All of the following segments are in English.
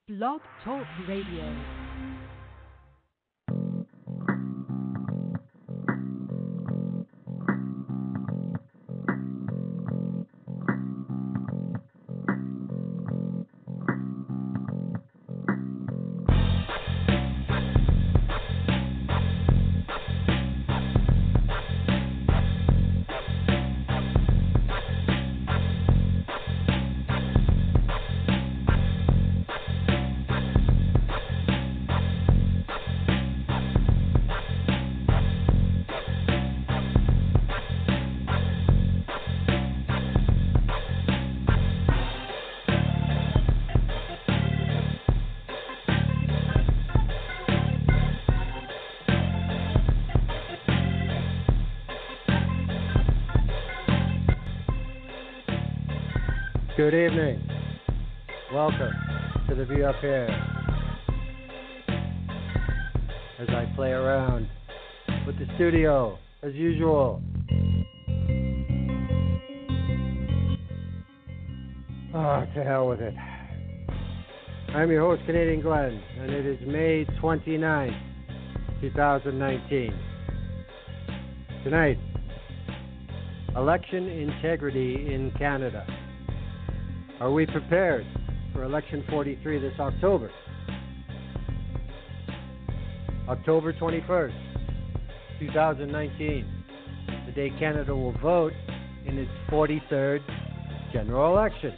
Blog Talk Radio. Good evening. Welcome to the View Up Here. As I play around with the studio, as usual. To hell with it. I'm your host, Canadian Glenn, and it is May 29th, 2019. Tonight, election integrity in Canada. Are we prepared for election 43 this October? October 21st, 2019, the day Canada will vote in its 43rd general election.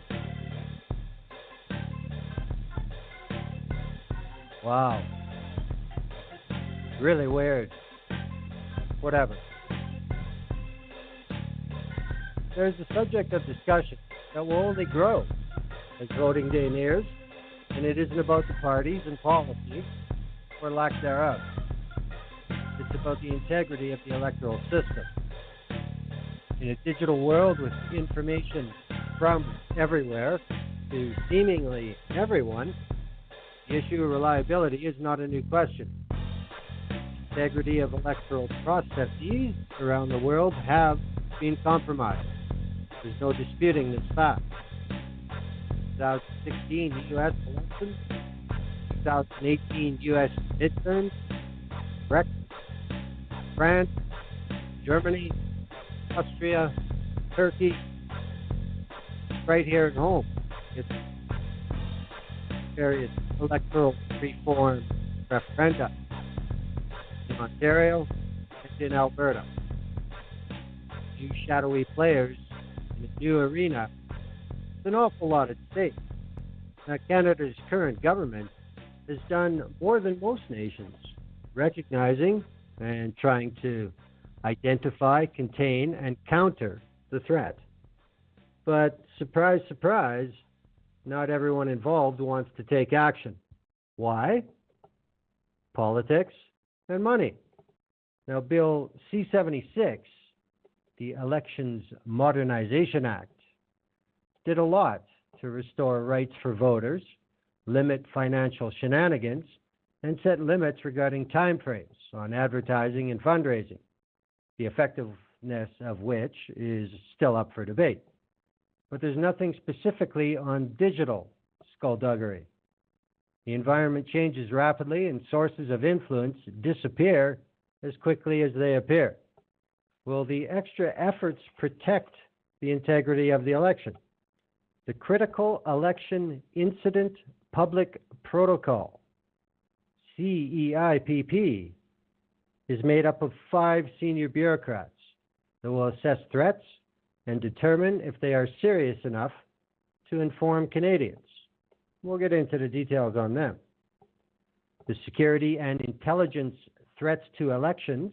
Wow. Really weird. Whatever. There's a subject of discussion that will only grow as voting day nears, and it isn't about the parties and policy or lack thereof. It's about the integrity of the electoral system. In a digital world with information from everywhere to seemingly everyone, the issue of reliability is not a new question. Integrity of electoral processes around the world have been compromised. There's no disputing this fact. 2016 U.S. elections, 2018 U.S. midterms, Brexit, France, Germany, Austria, Turkey, right here at home. It's various electoral reform referenda in Ontario and in Alberta. New shadowy players in a new arena. It's an awful lot at stake. Now, Canada's current government has done more than most nations, recognizing and trying to identify, contain, and counter the threat. But surprise, surprise, not everyone involved wants to take action. Why? Politics and money. Now, Bill C-76, the Elections Modernization Act, did a lot to restore rights for voters, limit financial shenanigans, and set limits regarding timeframes on advertising and fundraising, the effectiveness of which is still up for debate. But there's nothing specifically on digital skullduggery. The environment changes rapidly and sources of influence disappear as quickly as they appear. Will the extra efforts protect the integrity of the election? The Critical Election Incident Public Protocol, CEIPP, is made up of 5 senior bureaucrats that will assess threats and determine if they are serious enough to inform Canadians. We'll get into the details on them. The Security and Intelligence Threats to Elections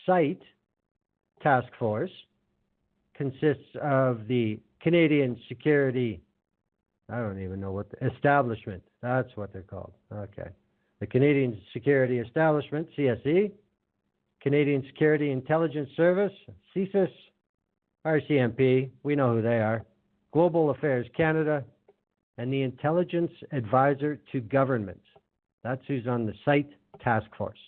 SITE Task Force consists of the Canadian Security, I don't even know what the establishment, that's what they're called. Okay. The Canadian Security Establishment, CSE, Canadian Security Intelligence Service, CSIS, RCMP, we know who they are, Global Affairs Canada, and the Intelligence Advisor to Government. That's who's on the SITE Task Force.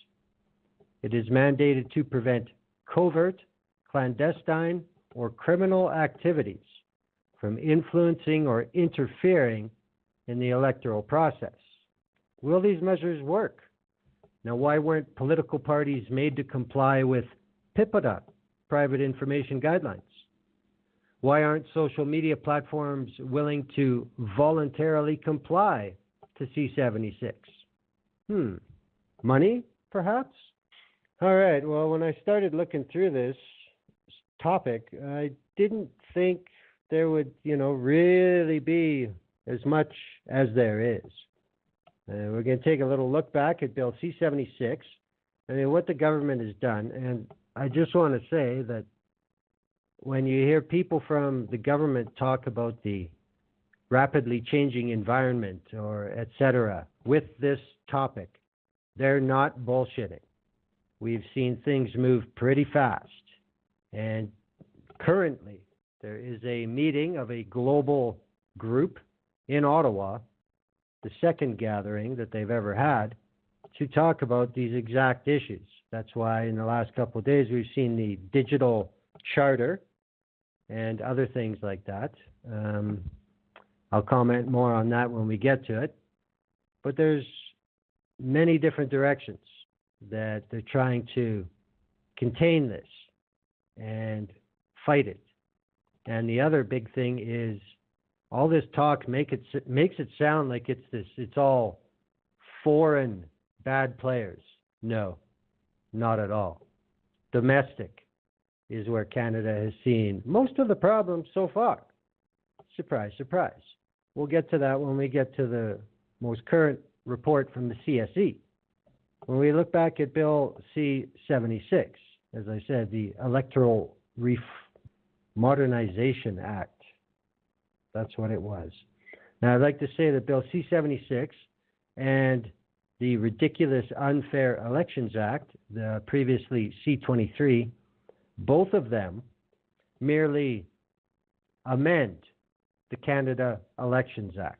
It is mandated to prevent covert, clandestine, or criminal activities from influencing or interfering in the electoral process. Will these measures work? Now, why weren't political parties made to comply with PIPEDA, private information guidelines? Why aren't social media platforms willing to voluntarily comply to C-76? Money, perhaps? All right, well, when I started looking through this topic, I didn't think there would, really be as much as there is. We're going to take a little look back at Bill C-76, what the government has done. And I just want to say that when you hear people from the government talk about the rapidly changing environment or et cetera with this topic, they're not bullshitting. We've seen things move pretty fast. And currently, there is a meeting of a global group in Ottawa, the second gathering that they've ever had, to talk about these exact issues. That's why in the last couple of days we've seen the digital charter and other things like that. I'll comment more on that when we get to it. But there's many different directions that they're trying to contain this and fight it. And the other big thing is all this talk makes it sound like it's all foreign bad players. No, not at all. Domestic is where Canada has seen most of the problems so far. Surprise, surprise. We'll get to that when we get to the most current report from the CSE. When we look back at Bill C-76, as I said, the Electoral Modernization Act, that's what it was. Now, I'd like to say that Bill C-76 and the Ridiculous Unfair Elections Act, the previously C-23, both of them merely amend the Canada Elections Act.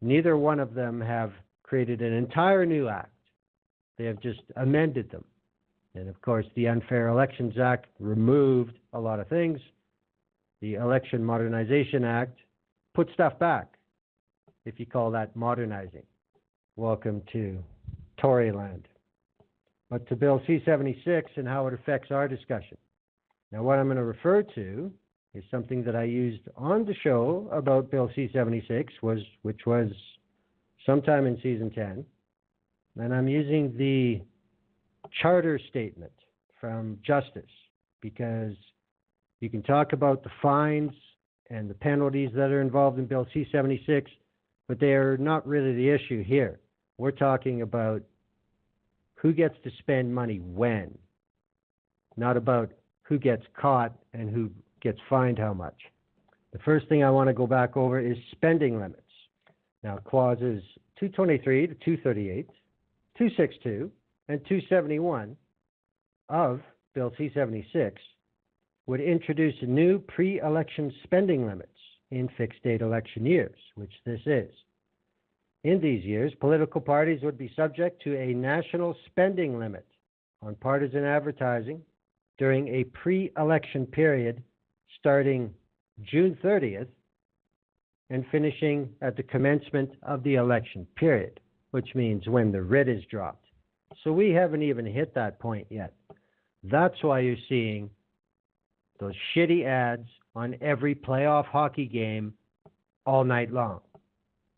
Neither one of them have created an entire new act. They have just amended them. And of course, the Unfair Elections Act removed a lot of things. The Election Modernization Act put stuff back, if you call that modernizing. Welcome to Toryland. But to Bill C-76 and how it affects our discussion. Now, what I'm going to refer to is something that I used on the show about Bill C-76, which was sometime in Season 10. And I'm using the charter statement from Justice, because you can talk about the fines and the penalties that are involved in Bill C-76, but they are not really the issue here. We're talking about who gets to spend money when, not about who gets caught and who gets fined how much. The first thing I want to go back over is spending limits. Now, clauses 223 to 238, 262, and 271 of Bill C-76 would introduce new pre-election spending limits in fixed date election years, which this is. In these years, political parties would be subject to a national spending limit on partisan advertising during a pre-election period starting June 30th and finishing at the commencement of the election period, which means when the writ is dropped. So we haven't even hit that point yet. That's why you're seeing those shitty ads on every playoff hockey game all night long.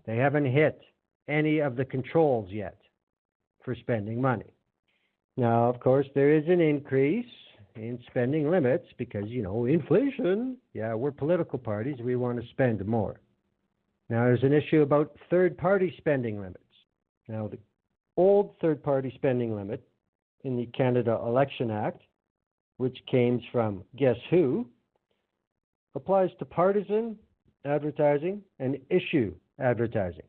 They haven't hit any of the controls yet for spending money. Now, of course, there is an increase in spending limits because, inflation. Yeah, we're political parties. We want to spend more. Now, there's an issue about third-party spending limits. Now, the old third-party spending limit in the Canada Election Act, which came from guess who, applies to partisan advertising and issue advertising,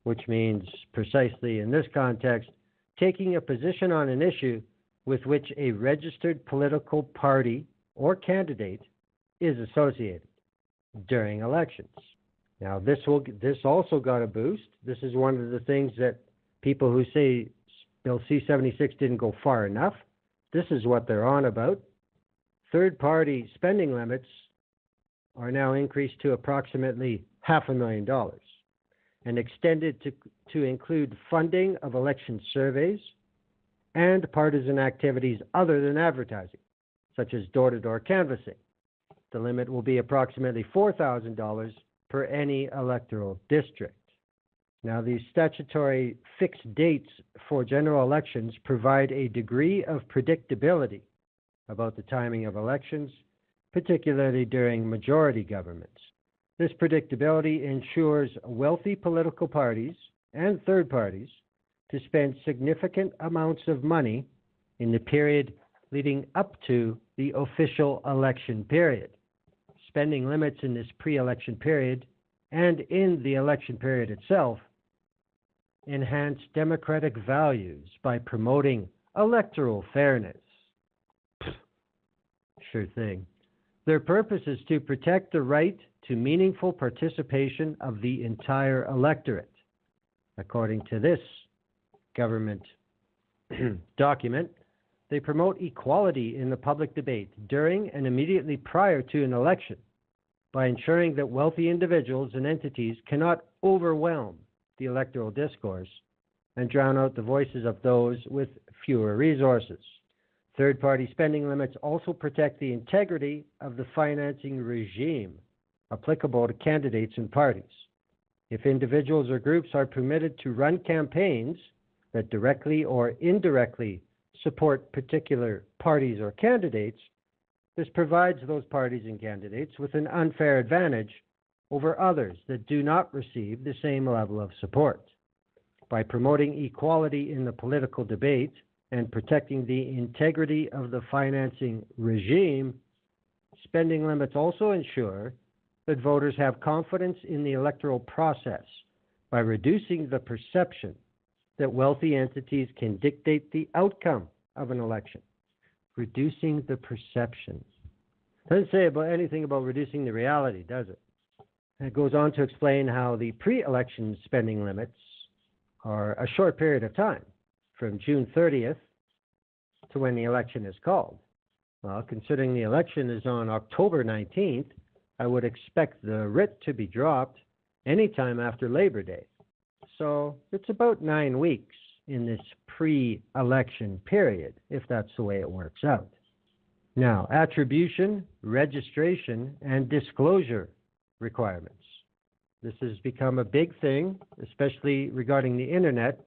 which means precisely in this context, taking a position on an issue with which a registered political party or candidate is associated during elections. Now, this also got a boost. This is one of the things that people who say Bill C-76 didn't go far enough, this is what they're on about. Third-party spending limits are now increased to approximately $500,000. and extended to include funding of election surveys and partisan activities other than advertising, such as door-to-door canvassing. The limit will be approximately $4,000 per any electoral district. Now, these statutory fixed dates for general elections provide a degree of predictability about the timing of elections, particularly during majority governments. This predictability ensures wealthy political parties and third parties to spend significant amounts of money in the period leading up to the official election period. Spending limits in this pre-election period and in the election period itself enhance democratic values by promoting electoral fairness. Sure thing. Their purpose is to protect the right to meaningful participation of the entire electorate. According to this government document, they promote equality in the public debate during and immediately prior to an election by ensuring that wealthy individuals and entities cannot overwhelm the electoral discourse and drown out the voices of those with fewer resources. Third-party spending limits also protect the integrity of the financing regime applicable to candidates and parties. If individuals or groups are permitted to run campaigns that directly or indirectly support particular parties or candidates, this provides those parties and candidates with an unfair advantage over others that do not receive the same level of support. By promoting equality in the political debate and protecting the integrity of the financing regime, spending limits also ensure that voters have confidence in the electoral process by reducing the perception that wealthy entities can dictate the outcome of an election. Reducing the perception. Doesn't say anything about reducing the reality, does it? And it goes on to explain how the pre-election spending limits are a short period of time, from June 30th to when the election is called. Well, considering the election is on October 19th, I would expect the writ to be dropped anytime after Labor Day. So it's about 9 weeks in this pre-election period, if that's the way it works out. Now, attribution, registration, and disclosure requirements. This has become a big thing, especially regarding the internet.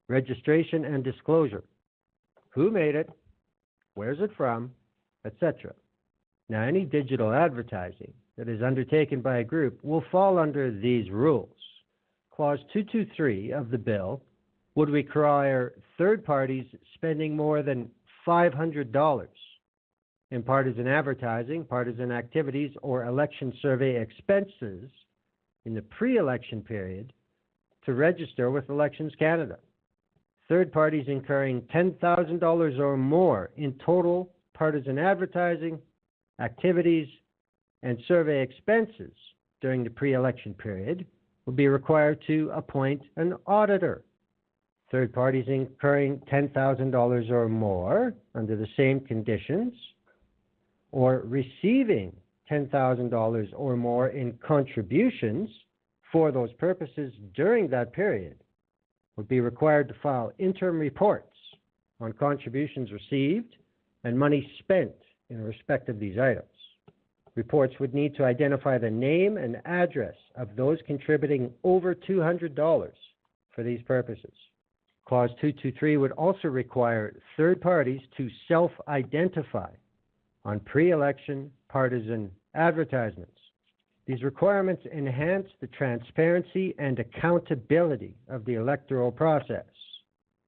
Registration and disclosure. Who made it? Where's it from? Etc. Now, any digital advertising that is undertaken by a group will fall under these rules. Clause 223 of the bill would require third parties spending more than $500 in partisan advertising, partisan activities, or election survey expenses in the pre-election period to register with Elections Canada. Third parties incurring $10,000 or more in total partisan advertising, activities, and survey expenses during the pre-election period will be required to appoint an auditor. Third parties incurring $10,000 or more under the same conditions, or receiving $10,000 or more in contributions for those purposes during that period would be required to file interim reports on contributions received and money spent in respect of these items. Reports would need to identify the name and address of those contributing over $200 for these purposes. Clause 223 would also require third parties to self-identify on pre-election partisan advertisements. These requirements enhance the transparency and accountability of the electoral process.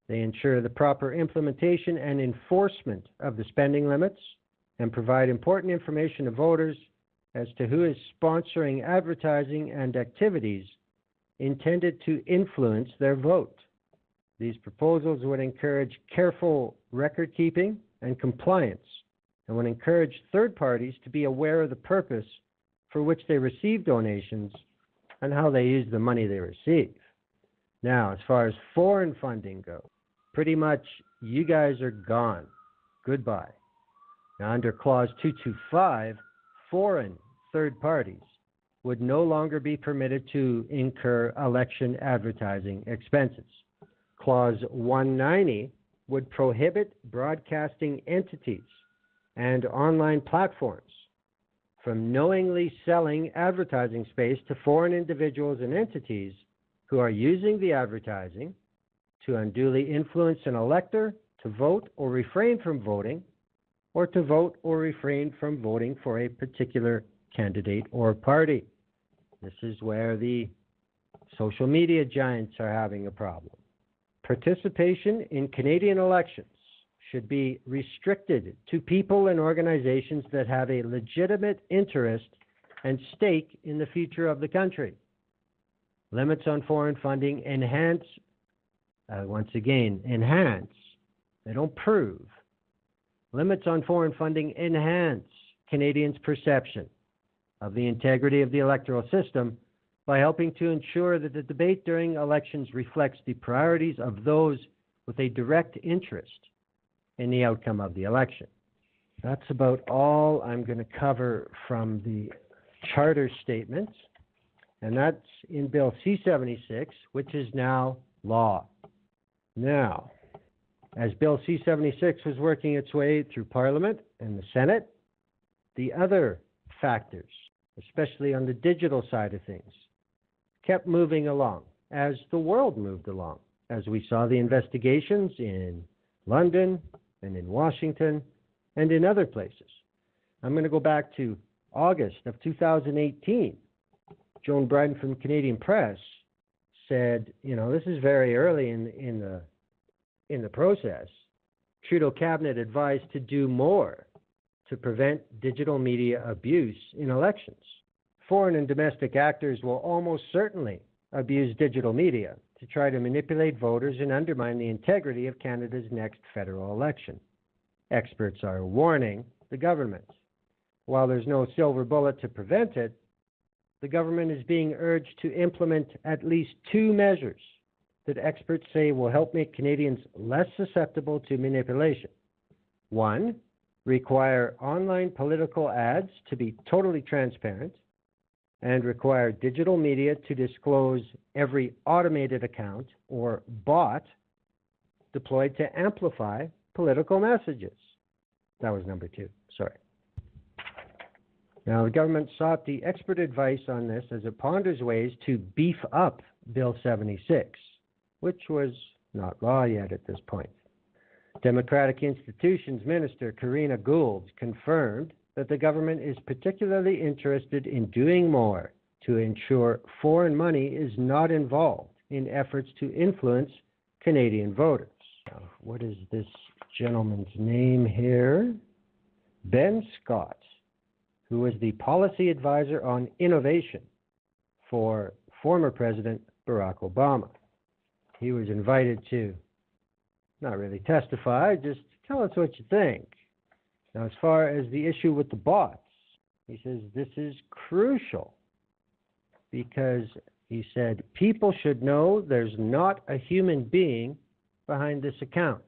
They ensure the proper implementation and enforcement of the spending limits and provide important information to voters as to who is sponsoring advertising and activities intended to influence their vote. These proposals would encourage careful record keeping and compliance, and would encourage third parties to be aware of the purpose for which they receive donations and how they use the money they receive. Now, as far as foreign funding goes, pretty much you guys are gone. Goodbye. Now, under Clause 225, foreign third parties would no longer be permitted to incur election advertising expenses. Clause 190 would prohibit broadcasting entities and online platforms from knowingly selling advertising space to foreign individuals and entities who are using the advertising to unduly influence an elector to vote or refrain from voting, or to vote or refrain from voting for a particular candidate or party. This is where the social media giants are having a problem. Participation in Canadian elections should be restricted to people and organizations that have a legitimate interest and stake in the future of the country. Limits on foreign funding enhance, enhance. They don't prove. Limits on foreign funding enhance Canadians' perception of the integrity of the electoral system by helping to ensure that the debate during elections reflects the priorities of those with a direct interest in the outcome of the election. That's about all I'm going to cover from the charter statements, and that's in Bill C-76, which is now law. Now, as Bill C-76 was working its way through Parliament and the Senate, the other factors, especially on the digital side of things, kept moving along as the world moved along, as we saw the investigations in London and in Washington and in other places. I'm going to go back to August of 2018. Joan Bryden from Canadian Press said, this is very early in the process. Trudeau cabinet advised to do more to prevent digital media abuse in elections. Foreign and domestic actors will almost certainly abuse digital media to try to manipulate voters and undermine the integrity of Canada's next federal election. Experts are warning the government. While there's no silver bullet to prevent it, the government is being urged to implement at least two measures that experts say will help make Canadians less susceptible to manipulation. One, require online political ads to be totally transparent, and require digital media to disclose every automated account or bot deployed to amplify political messages. That was number two. Sorry. Now, the government sought the expert advice on this as it ponders ways to beef up Bill 76, which was not law yet at this point. Democratic Institutions Minister Karina Gould confirmed that the government is particularly interested in doing more to ensure foreign money is not involved in efforts to influence Canadian voters. Now, what is this gentleman's name here? Ben Scott, who was the policy advisor on innovation for former President Barack Obama. He was invited to not really testify, just tell us what you think. Now, as far as the issue with the bots, he says this is crucial because he said people should know there's not a human being behind this account.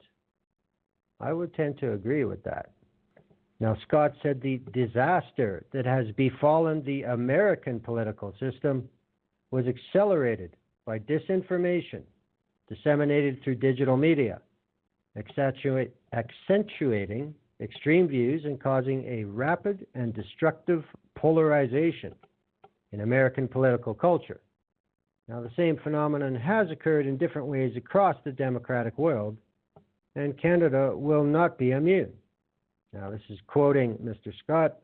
I would tend to agree with that. Now, Scott said the disaster that has befallen the American political system was accelerated by disinformation disseminated through digital media, accentuating extreme views and causing a rapid and destructive polarization in American political culture. Now, the same phenomenon has occurred in different ways across the democratic world, and Canada will not be immune. Now, this is quoting Mr. Scott.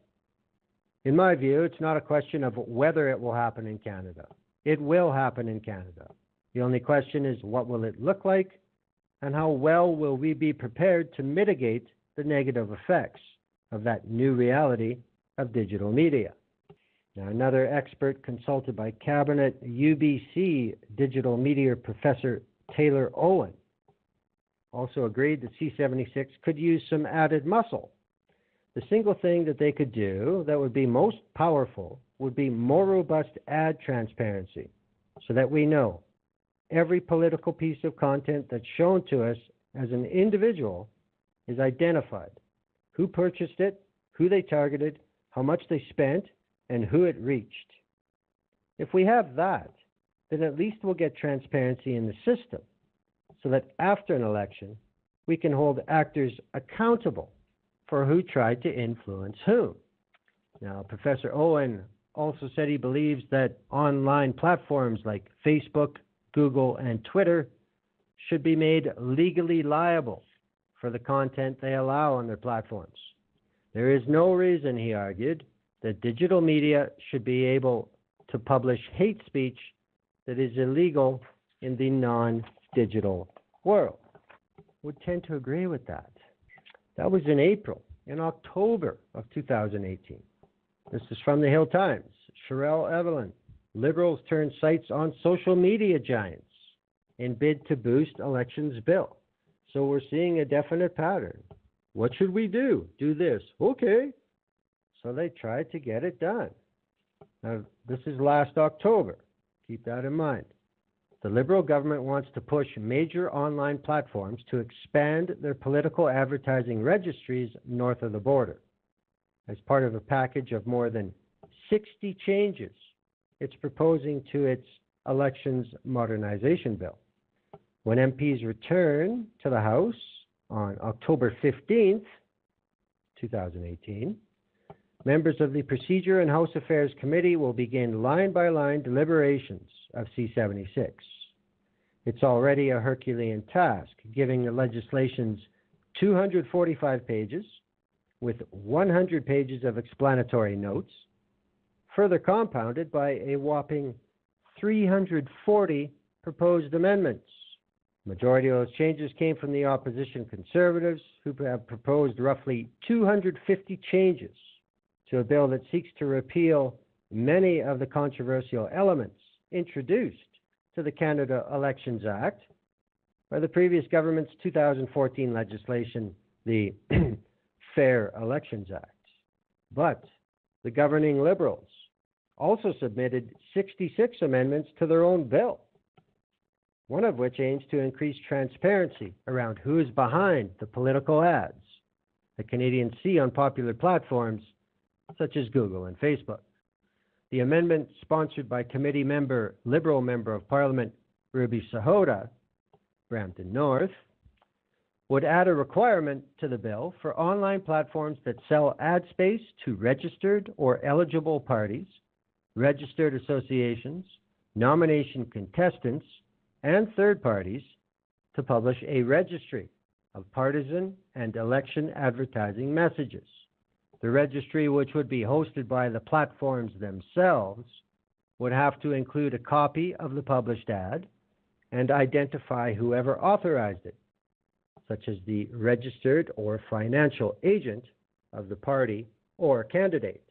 In my view, it's not a question of whether it will happen in Canada. It will happen in Canada. The only question is, what will it look like, and how well will we be prepared to mitigate the negative effects of that new reality of digital media? Now, another expert consulted by Cabinet, UBC digital media professor Taylor Owen, also agreed that C-76 could use some added muscle. The single thing that they could do that would be most powerful would be more robust ad transparency, so that we know every political piece of content that's shown to us as an individual is identified, who purchased it, who they targeted, how much they spent, and who it reached. If we have that, then at least we'll get transparency in the system so that after an election, we can hold actors accountable for who tried to influence whom. Now, Professor Owen also said he believes that online platforms like Facebook, Google, and Twitter should be made legally liable for the content they allow on their platforms. There is no reason, he argued, that digital media should be able to publish hate speech that is illegal in the non-digital world. Would tend to agree with that. That was in April. In October of 2018. This is from the Hill Times. Sherelle Evelyn. Liberals turn sights on social media giants in bid to boost elections bill. So we're seeing a definite pattern. What should we do? Do this. Okay. So they tried to get it done. Now, this is last October. Keep that in mind. The Liberal government wants to push major online platforms to expand their political advertising registries north of the border. As part of a package of more than 60 changes it's proposing to its elections modernization bill. When MPs return to the House on October 15th, 2018, members of the Procedure and House Affairs Committee will begin line-by-line deliberations of C-76. It's already a Herculean task, giving the legislation's 245 pages with 100 pages of explanatory notes, further compounded by a whopping 340 proposed amendments. Majority of those changes came from the opposition Conservatives, who have proposed roughly 250 changes to a bill that seeks to repeal many of the controversial elements introduced to the Canada Elections Act by the previous government's 2014 legislation, the Fair Elections Act. But the governing Liberals also submitted 66 amendments to their own bill, one of which aims to increase transparency around who is behind the political ads that Canadians see on popular platforms such as Google and Facebook. The amendment, sponsored by committee member, Liberal Member of Parliament Ruby Sahota, Brampton North, would add a requirement to the bill for online platforms that sell ad space to registered or eligible parties, registered associations, nomination contestants, and third parties to publish a registry of partisan and election advertising messages. The registry, which would be hosted by the platforms themselves, would have to include a copy of the published ad and identify whoever authorized it, such as the registered or financial agent of the party or candidate.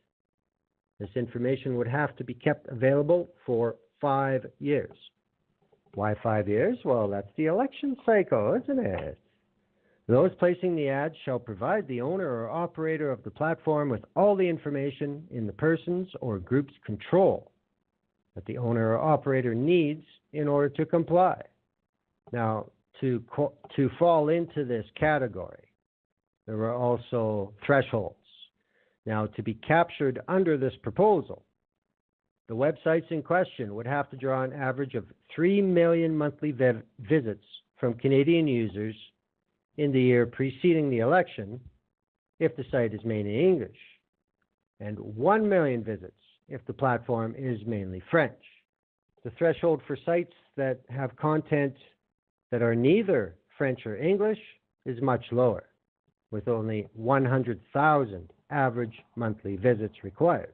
This information would have to be kept available for 5 years. Why 5 years? Well, that's the election cycle, isn't it? Those placing the ad shall provide the owner or operator of the platform with all the information in the person's or group's control that the owner or operator needs in order to comply. Now, to fall into this category, there were also thresholds. Now, to be captured under this proposal, the websites in question would have to draw an average of 3 million monthly visits from Canadian users in the year preceding the election if the site is mainly English, and 1 million visits if the platform is mainly French. The threshold for sites that have content that are neither French or English is much lower, with only 100,000 average monthly visits required.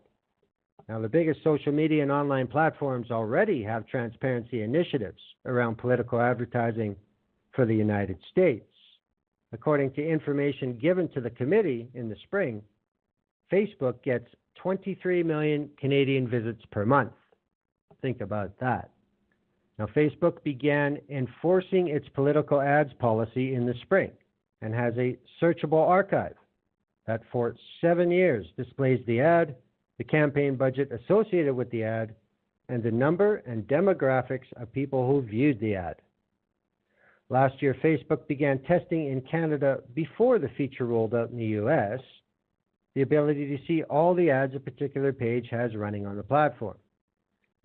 Now, the biggest social media and online platforms already have transparency initiatives around political advertising for the United States. According to information given to the committee in the spring, Facebook gets 23 million Canadian visits per month. Think about that. Now, Facebook began enforcing its political ads policy in the spring and has a searchable archive that for 7 years displays the ad, the campaign budget associated with the ad, and the number and demographics of people who viewed the ad. Last year, Facebook began testing in Canada before the feature rolled out in the U.S. the ability to see all the ads a particular page has running on the platform.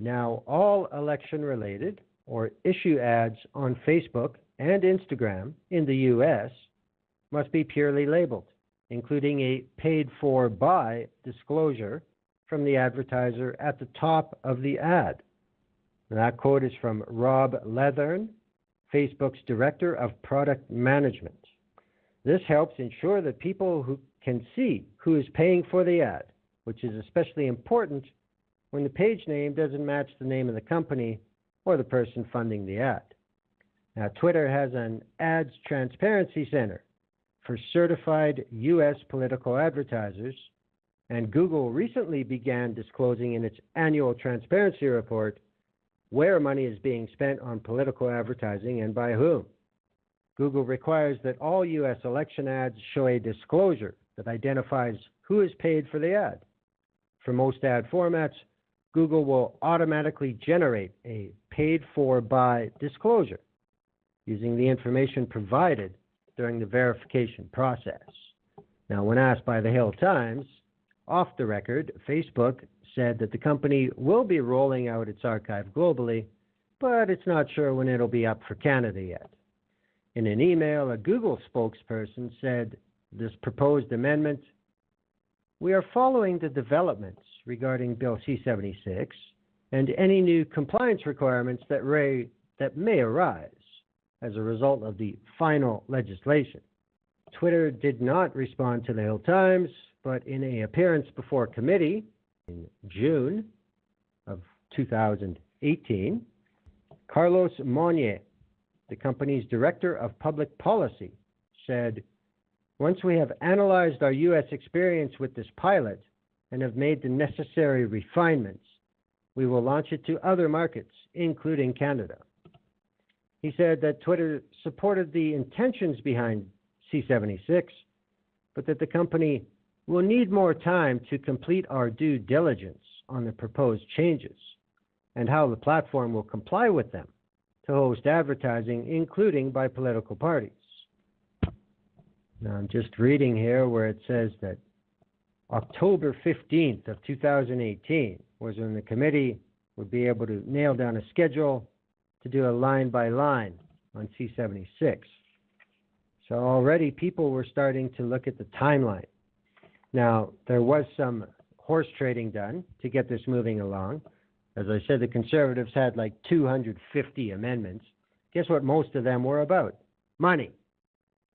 Now, all election-related or issue ads on Facebook and Instagram in the U.S. must be purely labeled, including a paid-for-by disclosure from the advertiser at the top of the ad. And that quote is from Rob Leathern, Facebook's Director of Product Management. This helps ensure that people who can see who is paying for the ad, which is especially important when the page name doesn't match the name of the company or the person funding the ad. Now, Twitter has an Ads Transparency Center for certified U.S. political advertisers, and Google recently began disclosing in its annual transparency report where money is being spent on political advertising and by whom. Google requires that all U.S. election ads show a disclosure that identifies who is paid for the ad. For most ad formats, Google will automatically generate a paid-for-by disclosure using the information provided during the verification process. Now, when asked by the Hill Times, off the record, Facebook said that the company will be rolling out its archive globally, but it's not sure when it'll be up for Canada yet. In an email, a Google spokesperson said this proposed amendment, "We are following the developments regarding Bill C-76 and any new compliance requirements that may arise as a result of the final legislation." Twitter did not respond to the Hill Times, but in an appearance before committee in June of 2018, Carlos Monnier, the company's Director of Public Policy, said, "Once we have analyzed our U.S. experience with this pilot and have made the necessary refinements, we will launch it to other markets, including Canada." He said that Twitter supported the intentions behind C-76, but that the company will need more time to complete our due diligence on the proposed changes and how the platform will comply with them to host advertising, including by political parties. Now, I'm just reading here where it says that October 15th of 2018 was when the committee would be able to nail down a schedule to do a line-by-line on C-76. So already people were starting to look at the timeline. Now, there was some horse trading done to get this moving along. As I said, the Conservatives had like 250 amendments. Guess what most of them were about? Money.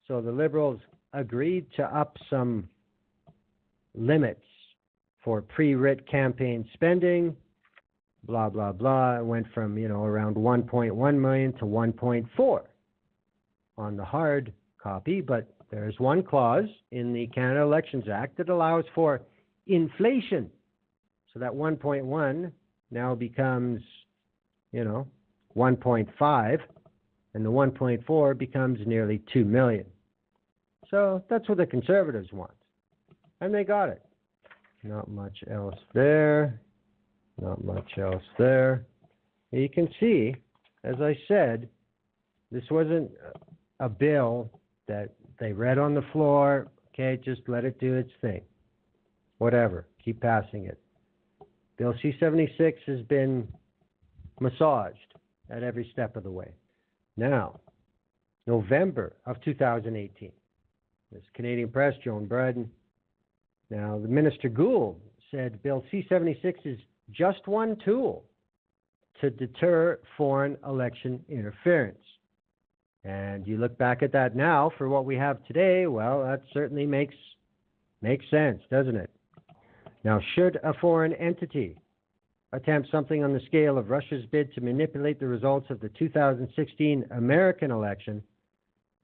So the Liberals agreed to up some limits for pre-writ campaign spending, blah, blah, blah. It went from, around 1.1 million to 1.4 on the hard copy, but there's one clause in the Canada Elections Act that allows for inflation. So that 1.1 now becomes, 1.5, and the 1.4 becomes nearly 2 million. So that's what the Conservatives want. And they got it. Not much else there. Not much else there. You can see, as I said, this wasn't a bill that they read on the floor. Okay, just let it do its thing. Whatever. Keep passing it. Bill C-76 has been massaged at every step of the way. Now, November of 2018. This Canadian Press, Joan Bredin. Now, the Minister Gould said Bill C-76 is just one tool to deter foreign election interference. And you look back at that now for what we have today, well, that certainly makes sense, doesn't it? Now, should a foreign entity attempt something on the scale of Russia's bid to manipulate the results of the 2016 American election,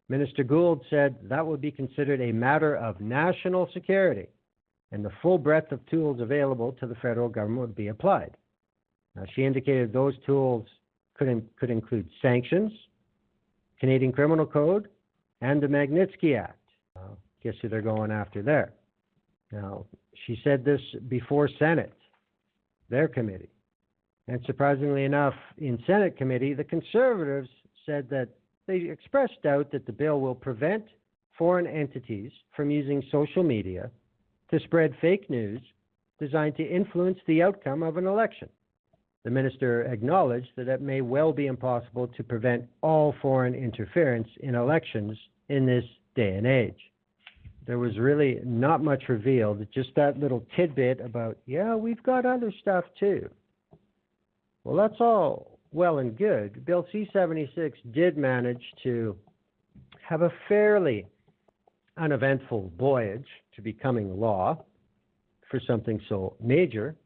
Minister Gould said that would be considered a matter of national security, and the full breadth of tools available to the federal government would be applied. Now, she indicated those tools could include sanctions, Canadian Criminal Code, and the Magnitsky Act. Guess who they're going after there? Now, she said this before Senate, their committee. And surprisingly enough, in Senate committee, the Conservatives said that they expressed doubt that the bill will prevent foreign entities from using social media to spread fake news designed to influence the outcome of an election. The minister acknowledged that it may well be impossible to prevent all foreign interference in elections in this day and age. There was really not much revealed, just that little tidbit about, yeah, we've got other stuff too. Well, that's all well and good. Bill C-76 did manage to have a fairly uneventful voyage to becoming law for something so major.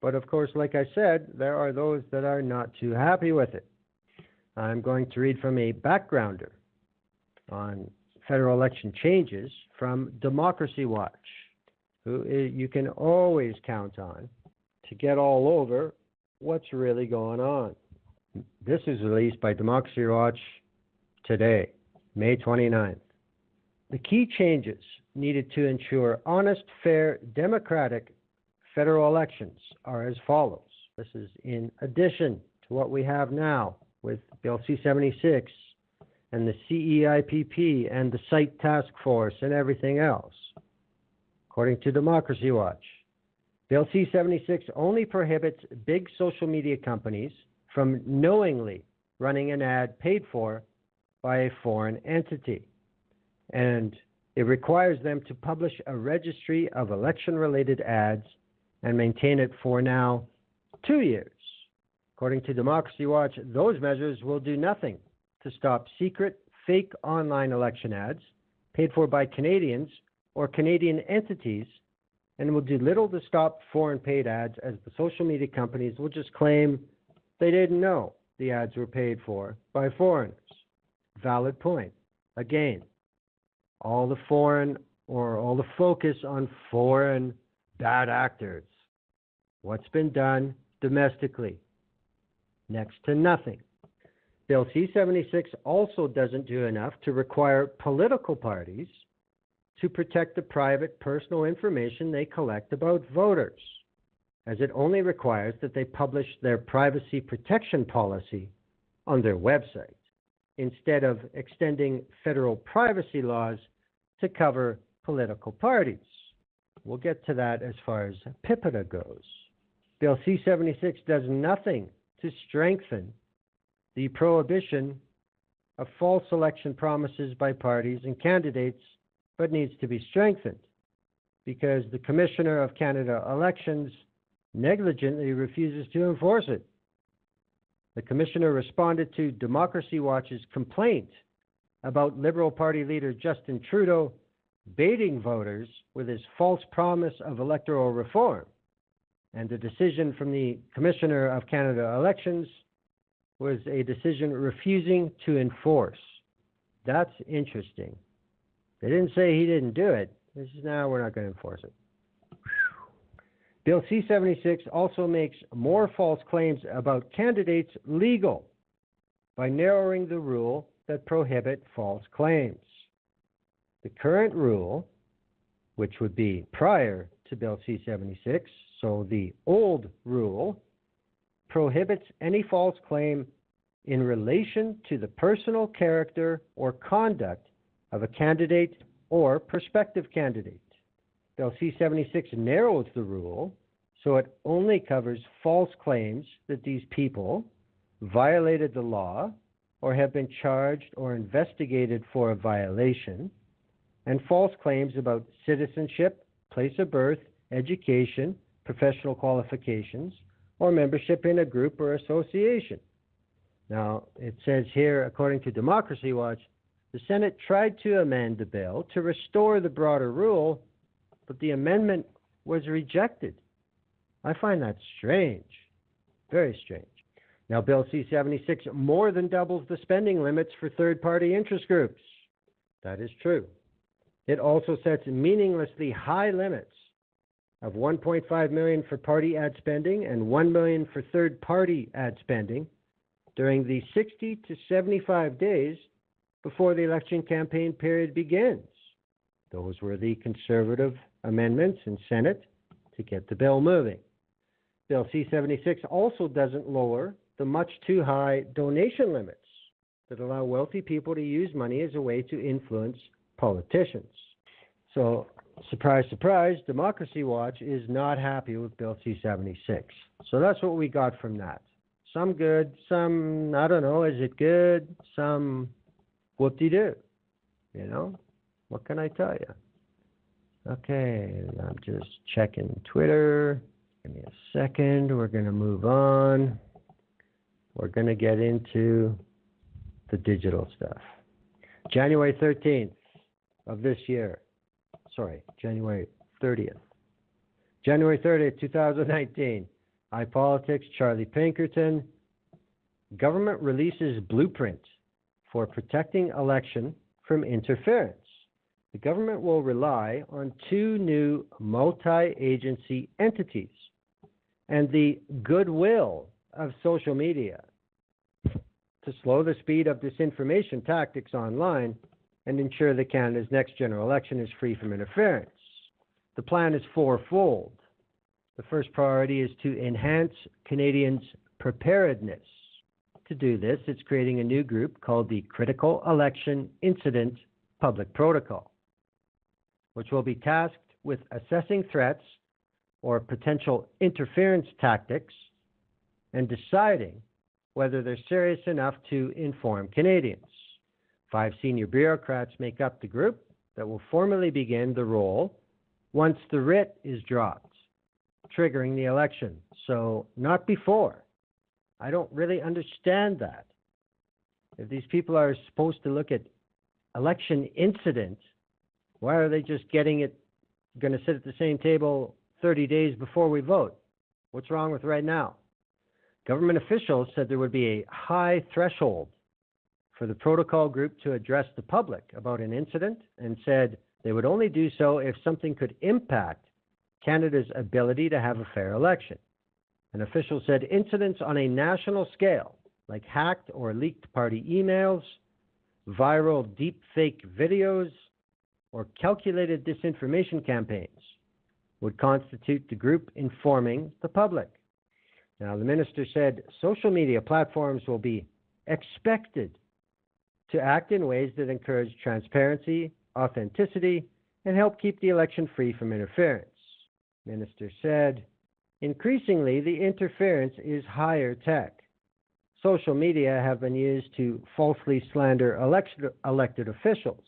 But of course, like I said, there are those that are not too happy with it. I'm going to read from a backgrounder on federal election changes from Democracy Watch, who you can always count on to get all over what's really going on. This is released by Democracy Watch today, May 29th. The key changes needed to ensure honest, fair, democratic federal elections are as follows. This is in addition to what we have now with Bill C-76 and the CEIPP and the Site Task Force and everything else. According to Democracy Watch, Bill C-76 only prohibits big social media companies from knowingly running an ad paid for by a foreign entity. And it requires them to publish a registry of election-related ads and maintain it for now 2 years. According to Democracy Watch, those measures will do nothing to stop secret, fake online election ads paid for by Canadians or Canadian entities, and will do little to stop foreign paid ads, as the social media companies will just claim they didn't know the ads were paid for by foreigners. Valid point. Again, all the foreign or all the focus on foreign bad actors. What's been done domestically? Next to nothing. Bill C-76 also doesn't do enough to require political parties to protect the private personal information they collect about voters, as it only requires that they publish their privacy protection policy on their website, instead of extending federal privacy laws to cover political parties. We'll get to that as far as PIPEDA goes. Bill C-76 does nothing to strengthen the prohibition of false election promises by parties and candidates, but needs to be strengthened because the Commissioner of Canada Elections negligently refuses to enforce it. The Commissioner responded to Democracy Watch's complaint about Liberal Party leader Justin Trudeau baiting voters with his false promise of electoral reform. And the decision from the Commissioner of Canada Elections was a decision refusing to enforce. That's interesting. They didn't say he didn't do it. This is now we're not going to enforce it. Bill C-76 also makes more false claims about candidates legal by narrowing the rule that prohibit false claims. The current rule, which would be prior to Bill C-76, so the old rule, prohibits any false claim in relation to the personal character or conduct of a candidate or prospective candidate. Bill C-76 narrows the rule so it only covers false claims that these people violated the law or have been charged or investigated for a violation, and false claims about citizenship, place of birth, education, professional qualifications, or membership in a group or association. Now, it says here, according to Democracy Watch, the Senate tried to amend the bill to restore the broader rule, but the amendment was rejected. I find that strange, very strange. Now, Bill C-76 more than doubles the spending limits for third-party interest groups. That is true. It also sets meaninglessly high limits of $1.5 million for party ad spending and $1 million for third-party ad spending during the 60 to 75 days before the election campaign period begins. Those were the conservative amendments in Senate to get the bill moving. Bill C-76 also doesn't lower the much too high donation limits that allow wealthy people to use money as a way to influence politicians. So surprise, surprise, Democracy Watch is not happy with Bill C-76. So that's what we got from that. Some good, some, I don't know, is it good? Some whoop-de-doo. You know? What can I tell you? Okay, I'm just checking Twitter. Give me a second. We're going to move on. We're going to get into the digital stuff. January 13th of this year. Sorry, January 30th. January 30th, 2019. iPolitics, Charlie Pinkerton. Government releases blueprint for protecting election from interference. The government will rely on two new multi-agency entities and the goodwill of social media to slow the speed of disinformation tactics online and ensure that Canada's next general election is free from interference. The plan is fourfold. The first priority is to enhance Canadians' preparedness. To do this, it's creating a new group called the Critical Election Incident Public Protocol, which will be tasked with assessing threats or potential interference tactics and deciding whether they're serious enough to inform Canadians. 5 senior bureaucrats make up the group that will formally begin the role once the writ is dropped, triggering the election. So not before. I don't really understand that. If these people are supposed to look at election incident, why are they just going to sit at the same table 30 days before we vote? What's wrong with right now? Government officials said there would be a high threshold for the protocol group to address the public about an incident and said they would only do so if something could impact Canada's ability to have a fair election. An official said incidents on a national scale, like hacked or leaked party emails, viral deepfake videos, or calculated disinformation campaigns, would constitute the group informing the public. Now, the minister said social media platforms will be expected to act in ways that encourage transparency, authenticity, and help keep the election free from interference. Minister said, increasingly, the interference is higher tech. Social media have been used to falsely slander elected officials.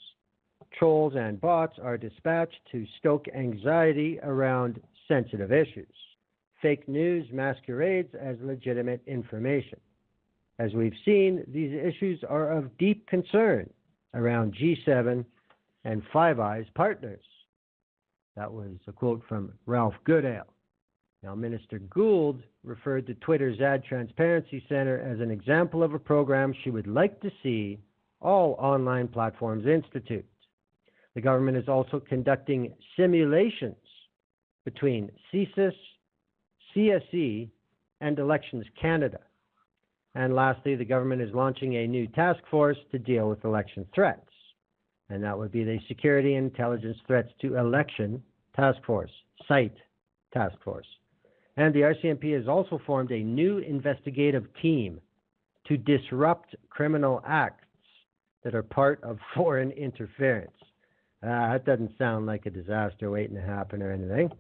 Trolls and bots are dispatched to stoke anxiety around sensitive issues. Fake news masquerades as legitimate information. As we've seen, these issues are of deep concern around G7 and Five Eyes partners. That was a quote from Ralph Goodale. Now, Minister Gould referred to Twitter's Ad Transparency Center as an example of a program she would like to see all online platforms institute. The government is also conducting simulations between CSIS, CSE, and Elections Canada. And lastly, the government is launching a new task force to deal with election threats. And that would be the Security and Intelligence Threats to Election Task Force, SITE Task Force. And the RCMP has also formed a new investigative team to disrupt criminal acts that are part of foreign interference. That doesn't sound like a disaster waiting to happen or anything.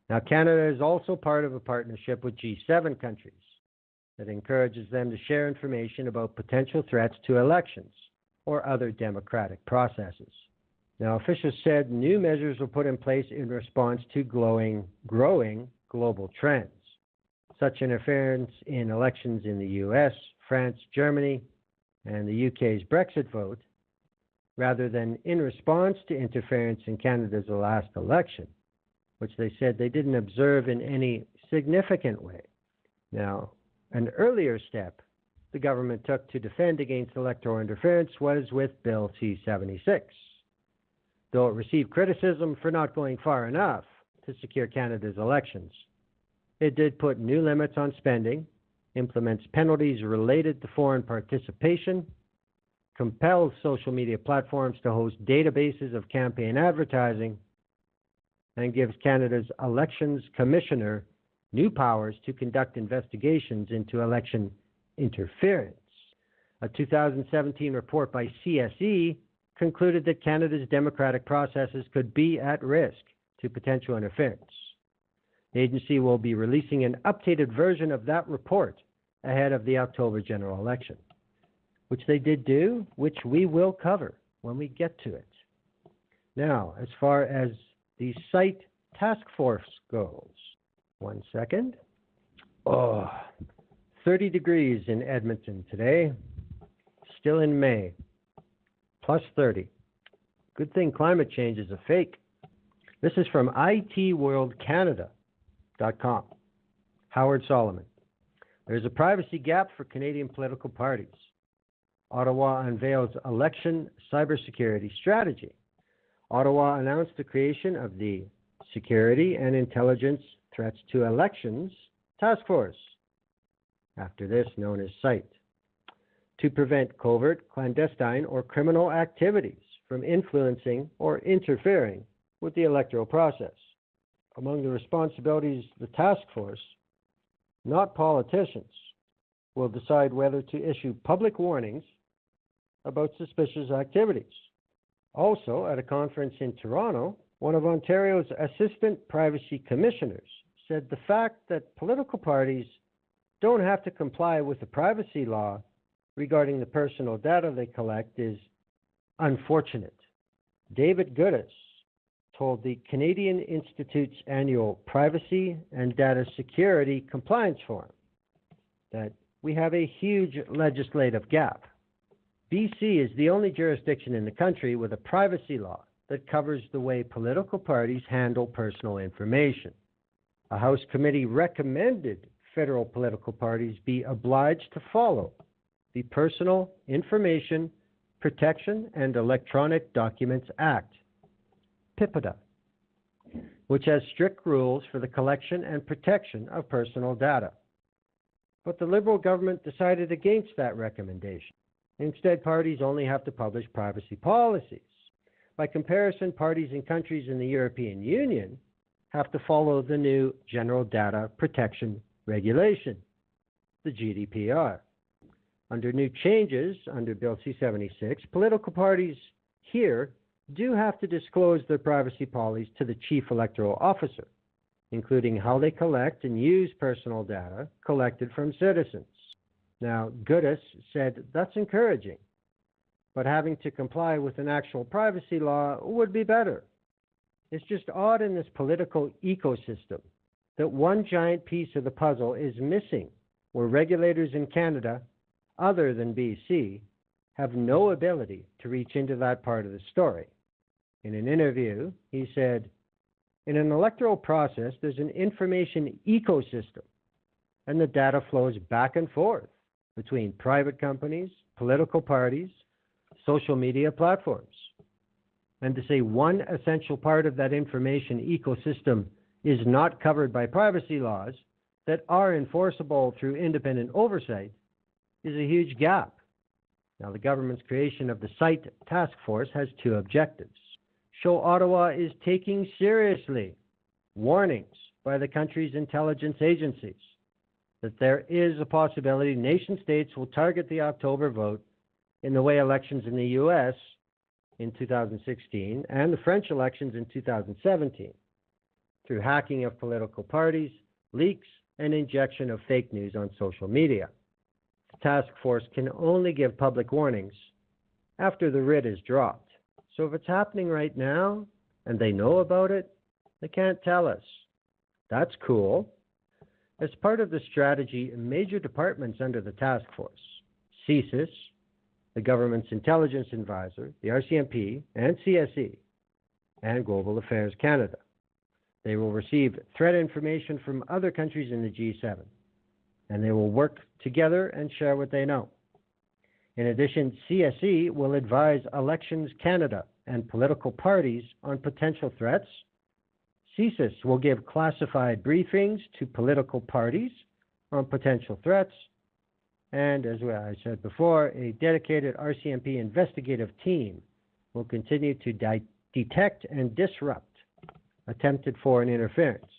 Now, Canada is also part of a partnership with G7 countries that encourages them to share information about potential threats to elections or other democratic processes. Now, officials said new measures were put in place in response to growing global trends. Such interference in elections in the US, France, Germany, and the UK's Brexit vote, rather than in response to interference in Canada's last election, which they said they didn't observe in any significant way. Now, an earlier step the government took to defend against electoral interference was with Bill C-76. Though it received criticism for not going far enough to secure Canada's elections, it did put new limits on spending, implements penalties related to foreign participation, compels social media platforms to host databases of campaign advertising, and gives Canada's Elections Commissioner new powers to conduct investigations into election interference. A 2017 report by CSE concluded that Canada's democratic processes could be at risk to potential interference. The agency will be releasing an updated version of that report ahead of the October general election, which they did do, which we will cover when we get to it. Now, as far as the site task force goes, 1 second. 30 degrees in Edmonton today, still in May, plus 30. Good thing climate change is a fake. This is from itworldcanada.com. Howard Solomon. There's a privacy gap for Canadian political parties. Ottawa unveils election cybersecurity strategy. Ottawa announced the creation of the Security and Intelligence Threats to Elections Task Force, after this known as SITE, to prevent covert, clandestine, or criminal activities from influencing or interfering with the electoral process. Among the responsibilities of the task force, not politicians, will decide whether to issue public warnings about suspicious activities. Also, at a conference in Toronto, one of Ontario's assistant privacy commissioners said the fact that political parties don't have to comply with the privacy law regarding the personal data they collect is unfortunate. David Goodis told the Canadian Institute's annual Privacy and Data Security Compliance Forum that we have a huge legislative gap. BC is the only jurisdiction in the country with a privacy law that covers the way political parties handle personal information. A House committee recommended federal political parties be obliged to follow the Personal Information Protection and Electronic Documents Act, PIPEDA, which has strict rules for the collection and protection of personal data. But the Liberal government decided against that recommendation. Instead, parties only have to publish privacy policies. By comparison, parties in countries in the European Union have to follow the new General Data Protection Regulation, the GDPR. Under new changes, under Bill C-76, political parties here do have to disclose their privacy policies to the Chief Electoral Officer, including how they collect and use personal data collected from citizens. Now, Goodis said that's encouraging, but having to comply with an actual privacy law would be better. It's just odd in this political ecosystem that one giant piece of the puzzle is missing, where regulators in Canada, other than BC, have no ability to reach into that part of the story. In an interview, he said, "In an electoral process, there's an information ecosystem, and the data flows back and forth between private companies, political parties, social media platforms. And to say one essential part of that information ecosystem is not covered by privacy laws that are enforceable through independent oversight is a huge gap." Now, the government's creation of the SITE task force has two objectives. Show Ottawa is taking seriously warnings by the country's intelligence agencies that there is a possibility nation-states will target the October vote in the way elections in the U.S. in 2016 and the French elections in 2017 through hacking of political parties, leaks, and injection of fake news on social media. The task force can only give public warnings after the writ is dropped. So if it's happening right now and they know about it, they can't tell us. That's cool. As part of the strategy, major departments under the task force, CSIS, the government's intelligence advisor, the RCMP, and CSE, and Global Affairs Canada. They will receive threat information from other countries in the G7, and they will work together and share what they know. In addition, CSE will advise Elections Canada and political parties on potential threats. CSIS will give classified briefings to political parties on potential threats. And as I said before, a dedicated RCMP investigative team will continue to detect and disrupt attempted foreign interference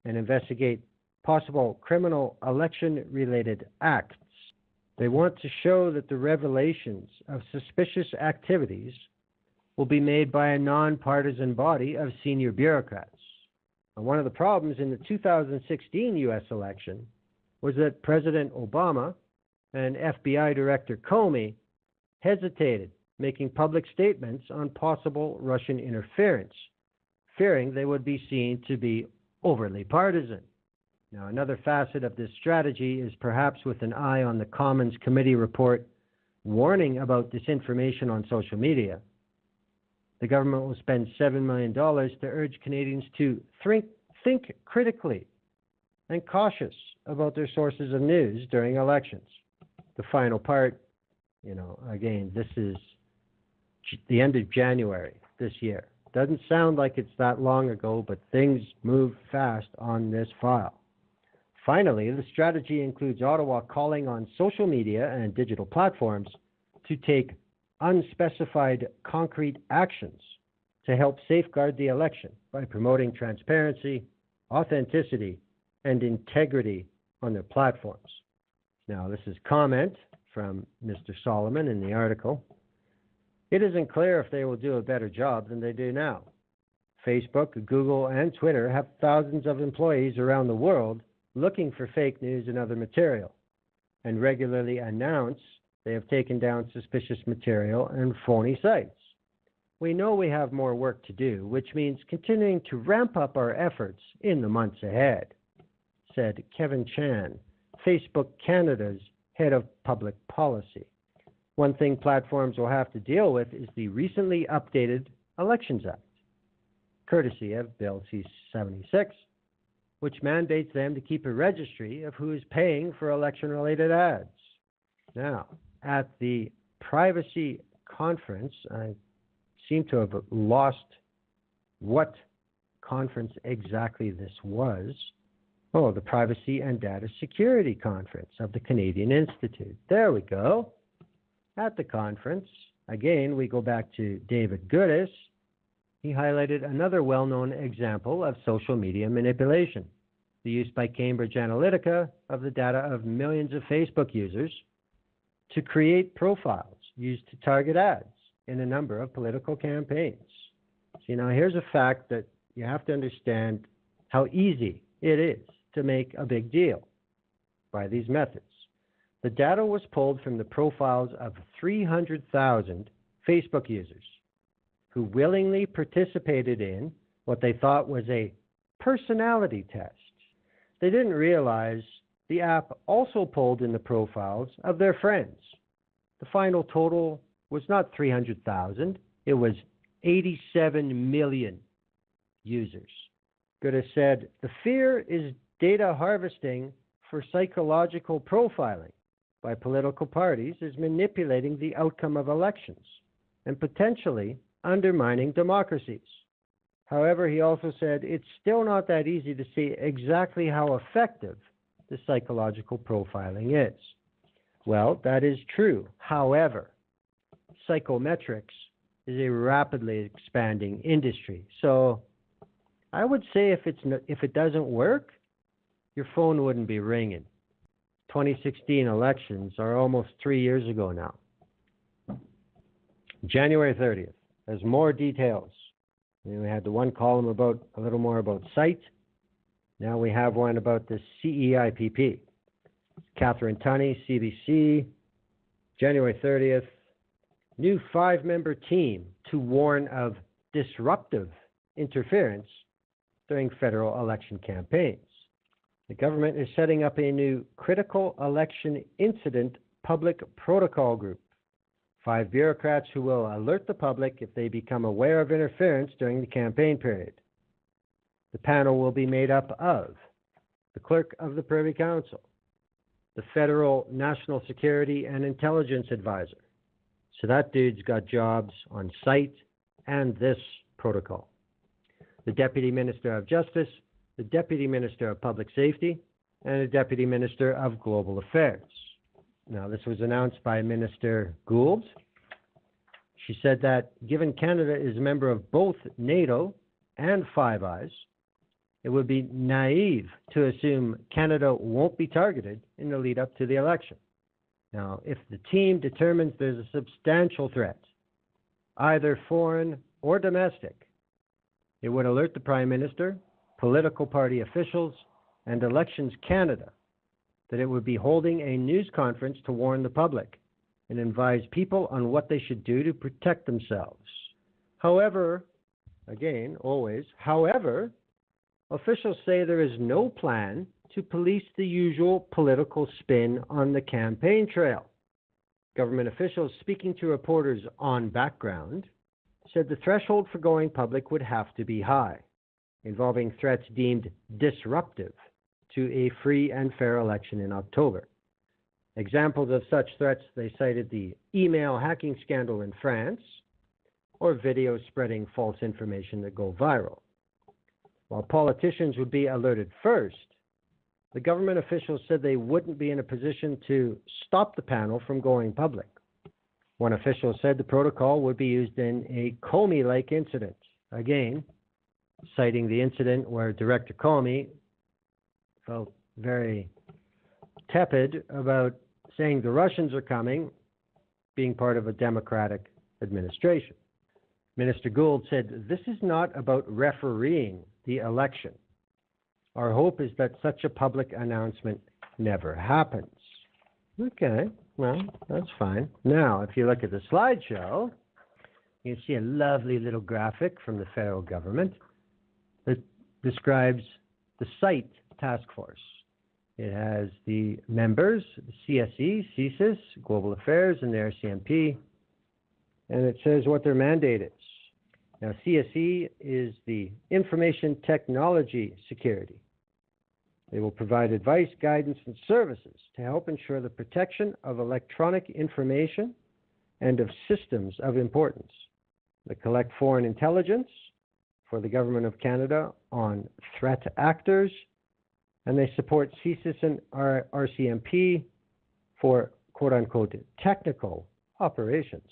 and investigate possible criminal election-related acts. They want to show that the revelations of suspicious activities will be made by a nonpartisan body of senior bureaucrats. And one of the problems in the 2016 U.S. election was that President Obama and FBI Director Comey hesitated making public statements on possible Russian interference, fearing they would be seen to be overly partisan. Now, another facet of this strategy is perhaps with an eye on the Commons Committee report warning about disinformation on social media. The government will spend $7 million to urge Canadians to think critically and cautious about their sources of news during elections. The final part, again, this is the end of January this year. Doesn't sound like it's that long ago, but things move fast on this file. Finally, the strategy includes Ottawa calling on social media and digital platforms to take unspecified concrete actions to help safeguard the election by promoting transparency, authenticity, and integrity on their platforms. Now, this is comment from Mr. Solomon in the article. It isn't clear if they will do a better job than they do now. Facebook, Google, and Twitter have thousands of employees around the world looking for fake news and other material, and regularly announce they have taken down suspicious material and phony sites. We know we have more work to do, which means continuing to ramp up our efforts in the months ahead, said Kevin Chan, Facebook Canada's head of public policy. One thing platforms will have to deal with is the recently updated Elections Act, courtesy of Bill C-76, which mandates them to keep a registry of who is paying for election-related ads. Now, at the privacy conference, I seem to have lost what conference exactly this was. Oh, the Privacy and Data Security Conference of the Canadian Institute. There we go. At the conference, again, we go back to David Goodis. He highlighted another well-known example of social media manipulation, the use by Cambridge Analytica of the data of millions of Facebook users to create profiles used to target ads in a number of political campaigns. See, now here's a fact that you have to understand how easy it is to make a big deal by these methods. The data was pulled from the profiles of 300,000 Facebook users who willingly participated in what they thought was a personality test. They didn't realize the app also pulled in the profiles of their friends. The final total was not 300,000, it was 87 million users. Goodis said, the fear is data harvesting for psychological profiling by political parties is manipulating the outcome of elections and potentially undermining democracies. However, he also said it's still not that easy to see exactly how effective the psychological profiling is. Well, that is true. However, psychometrics is a rapidly expanding industry. So I would say if it doesn't work, your phone wouldn't be ringing. 2016 elections are almost 3 years ago now. January 30th. There's more details. We had the one column about a little more about SITE. Now we have one about the CEIPP. Catherine Tunney, CBC, January 30th. New 5-member team to warn of disruptive interference during federal election campaigns. The government is setting up a new critical election incident public protocol group. 5 bureaucrats who will alert the public if they become aware of interference during the campaign period. The panel will be made up of the Clerk of the Privy Council, the Federal National Security and Intelligence Advisor. So that dude's got jobs on SITE and this protocol. The Deputy Minister of Justice, the Deputy Minister of Public Safety, and the Deputy Minister of Global Affairs. Now, this was announced by Minister Gould. She said that given Canada is a member of both NATO and Five Eyes, it would be naive to assume Canada won't be targeted in the lead up to the election. Now, if the team determines there's a substantial threat, either foreign or domestic. It would alert the Prime Minister, political party officials, and Elections Canada that it would be holding a news conference to warn the public and advise people on what they should do to protect themselves. However, again, always, however, officials say there is no plan to police the usual political spin on the campaign trail. Government officials speaking to reporters on background said the threshold for going public would have to be high, involving threats deemed disruptive to a free and fair election in October. Examples of such threats, they cited the email hacking scandal in France or videos spreading false information that go viral. While politicians would be alerted first, the government officials said they wouldn't be in a position to stop the panel from going public. One official said the protocol would be used in a Comey-like incident, again, citing the incident where Director Comey felt very tepid about saying the Russians are coming, being part of a Democratic administration. Minister Gould said, "This is not about refereeing the election. Our hope is that such a public announcement never happens." Okay, well, that's fine. Now, if you look at the slideshow, you see a lovely little graphic from the federal government that describes the site task force. It has the members, the CSE, CSIS, Global Affairs, and the RCMP, and it says what their mandate is. Now, CSE is the Information Technology Security. They will provide advice, guidance, and services to help ensure the protection of electronic information and of systems of importance. They collect foreign intelligence for the Government of Canada on threat actors, and they support CSIS and RCMP for quote-unquote technical operations.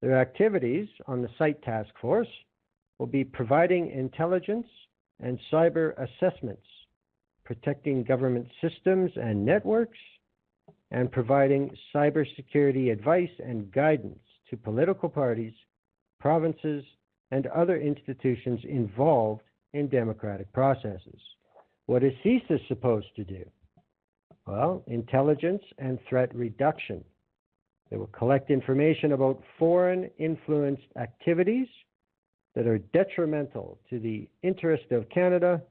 Their activities on the site task force will be providing intelligence and cyber assessments, protecting government systems and networks, and providing cybersecurity advice and guidance to political parties, provinces, and other institutions involved in democratic processes. What is CSIS supposed to do? Well, intelligence and threat reduction. They will collect information about foreign influenced activities that are detrimental to the interest of Canada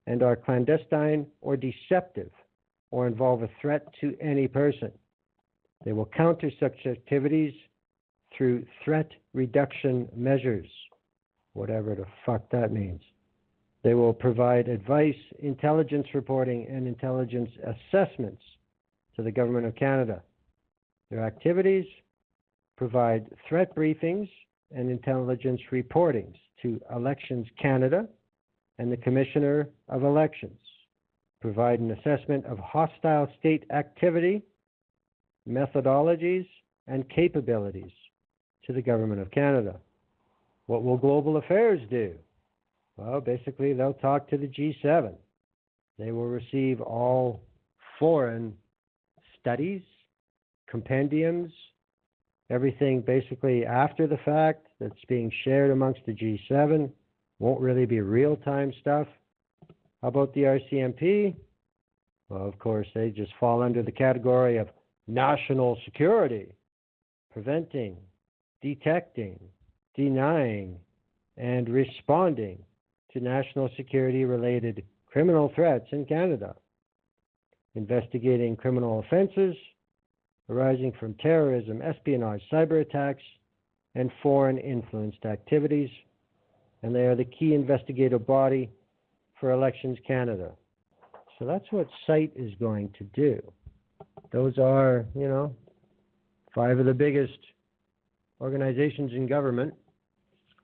and are clandestine or deceptive or involve a threat to any person. They will counter such activities through threat reduction measures, whatever the fuck that means. They will provide advice, intelligence reporting, and intelligence assessments to the Government of Canada. Their activities provide threat briefings and intelligence reportings to Elections Canada and the Commissioner of Elections, provide an assessment of hostile state activity, methodologies, and capabilities to the Government of Canada. What will Global Affairs do? Well, basically, they'll talk to the G7. They will receive all foreign studies, compendiums, everything basically after the fact that's being shared amongst the G7. Won't really be real-time stuff. How about the RCMP? Well, of course, they just fall under the category of national security, preventing, detecting, denying, and responding to national security-related criminal threats in Canada, investigating criminal offenses arising from terrorism, espionage, cyber attacks, and foreign influenced activities, and they are the key investigative body for Elections Canada. So that's what SITE is going to do. Those are, 5 of the biggest organizations in government.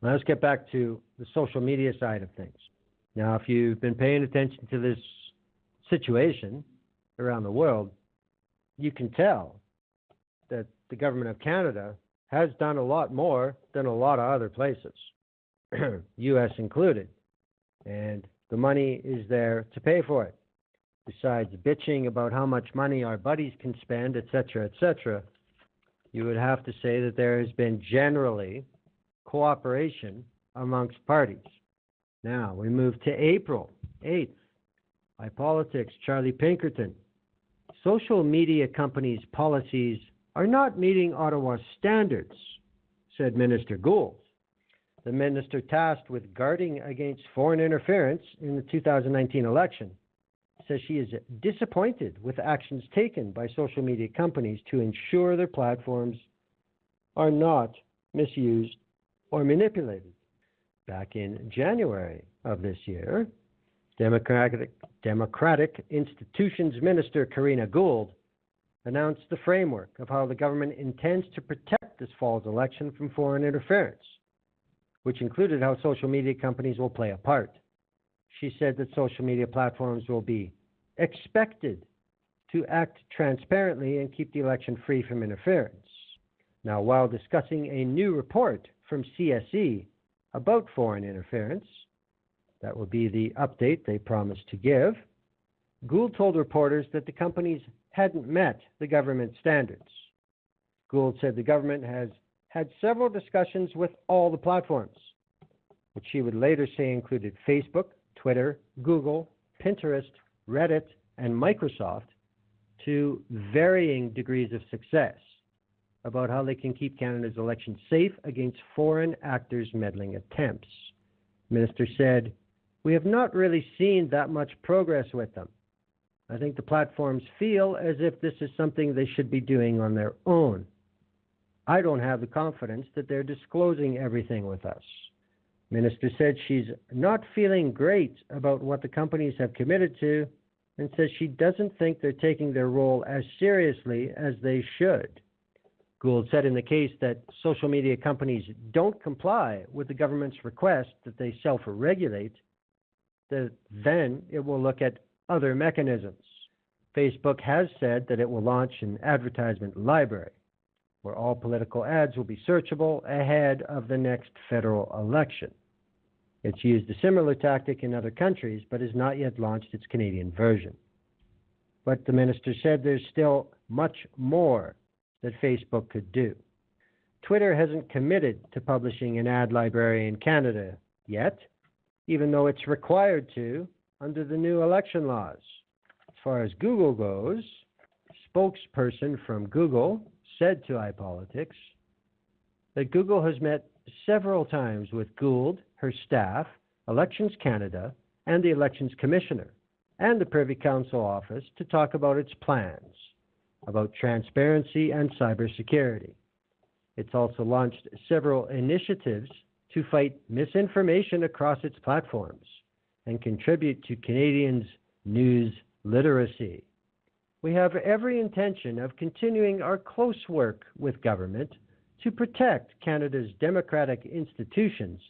Now let's get back to the social media side of things. Now, if you've been paying attention to this situation around the world, you can tell that the Government of Canada has done a lot more than a lot of other places, U.S. included, and the money is there to pay for it. Besides bitching about how much money our buddies can spend, etc., etc., you would have to say that there has been generally cooperation amongst parties. Now we move to April 8th. iPolitics, Charlie Pinkerton. Social media companies' policies are not meeting Ottawa's standards, said Minister Gould. The minister tasked with guarding against foreign interference in the 2019 election says she is disappointed with actions taken by social media companies to ensure their platforms are not misused or manipulated. Back in January of this year, Democratic Institutions Minister Karina Gould announced the framework of how the government intends to protect this fall's election from foreign interference, which included how social media companies will play a part. She said that social media platforms will be expected to act transparently and keep the election free from interference. Now, while discussing a new report from CSE about foreign interference, that will be the update they promised to give, Gould told reporters that the companies hadn't met the government standards. Gould said the government has had several discussions with all the platforms, which she would later say included Facebook, Twitter, Google, Pinterest, Reddit, and Microsoft, to varying degrees of success about how they can keep Canada's election safe against foreign actors' meddling attempts. The minister said, "We have not really seen that much progress with them. I think the platforms feel as if this is something they should be doing on their own. I don't have the confidence that they're disclosing everything with us." Minister said she's not feeling great about what the companies have committed to and says she doesn't think they're taking their role as seriously as they should. Gould said in the case that social media companies don't comply with the government's request that they self-regulate, that then it will look at other mechanisms. Facebook has said that it will launch an advertisement library where all political ads will be searchable ahead of the next federal election. It's used a similar tactic in other countries, but has not yet launched its Canadian version. But the minister said there's still much more that Facebook could do. Twitter hasn't committed to publishing an ad library in Canada yet, even though it's required to under the new election laws. As far as Google goes, a spokesperson from Google said to iPolitics that Google has met several times with Gould, her staff, Elections Canada, and the Elections Commissioner, and the Privy Council office to talk about its plans, about transparency and cybersecurity. It's also launched several initiatives to fight misinformation across its platforms and contribute to Canadians' news literacy. We have every intention of continuing our close work with government to protect Canada's democratic institutions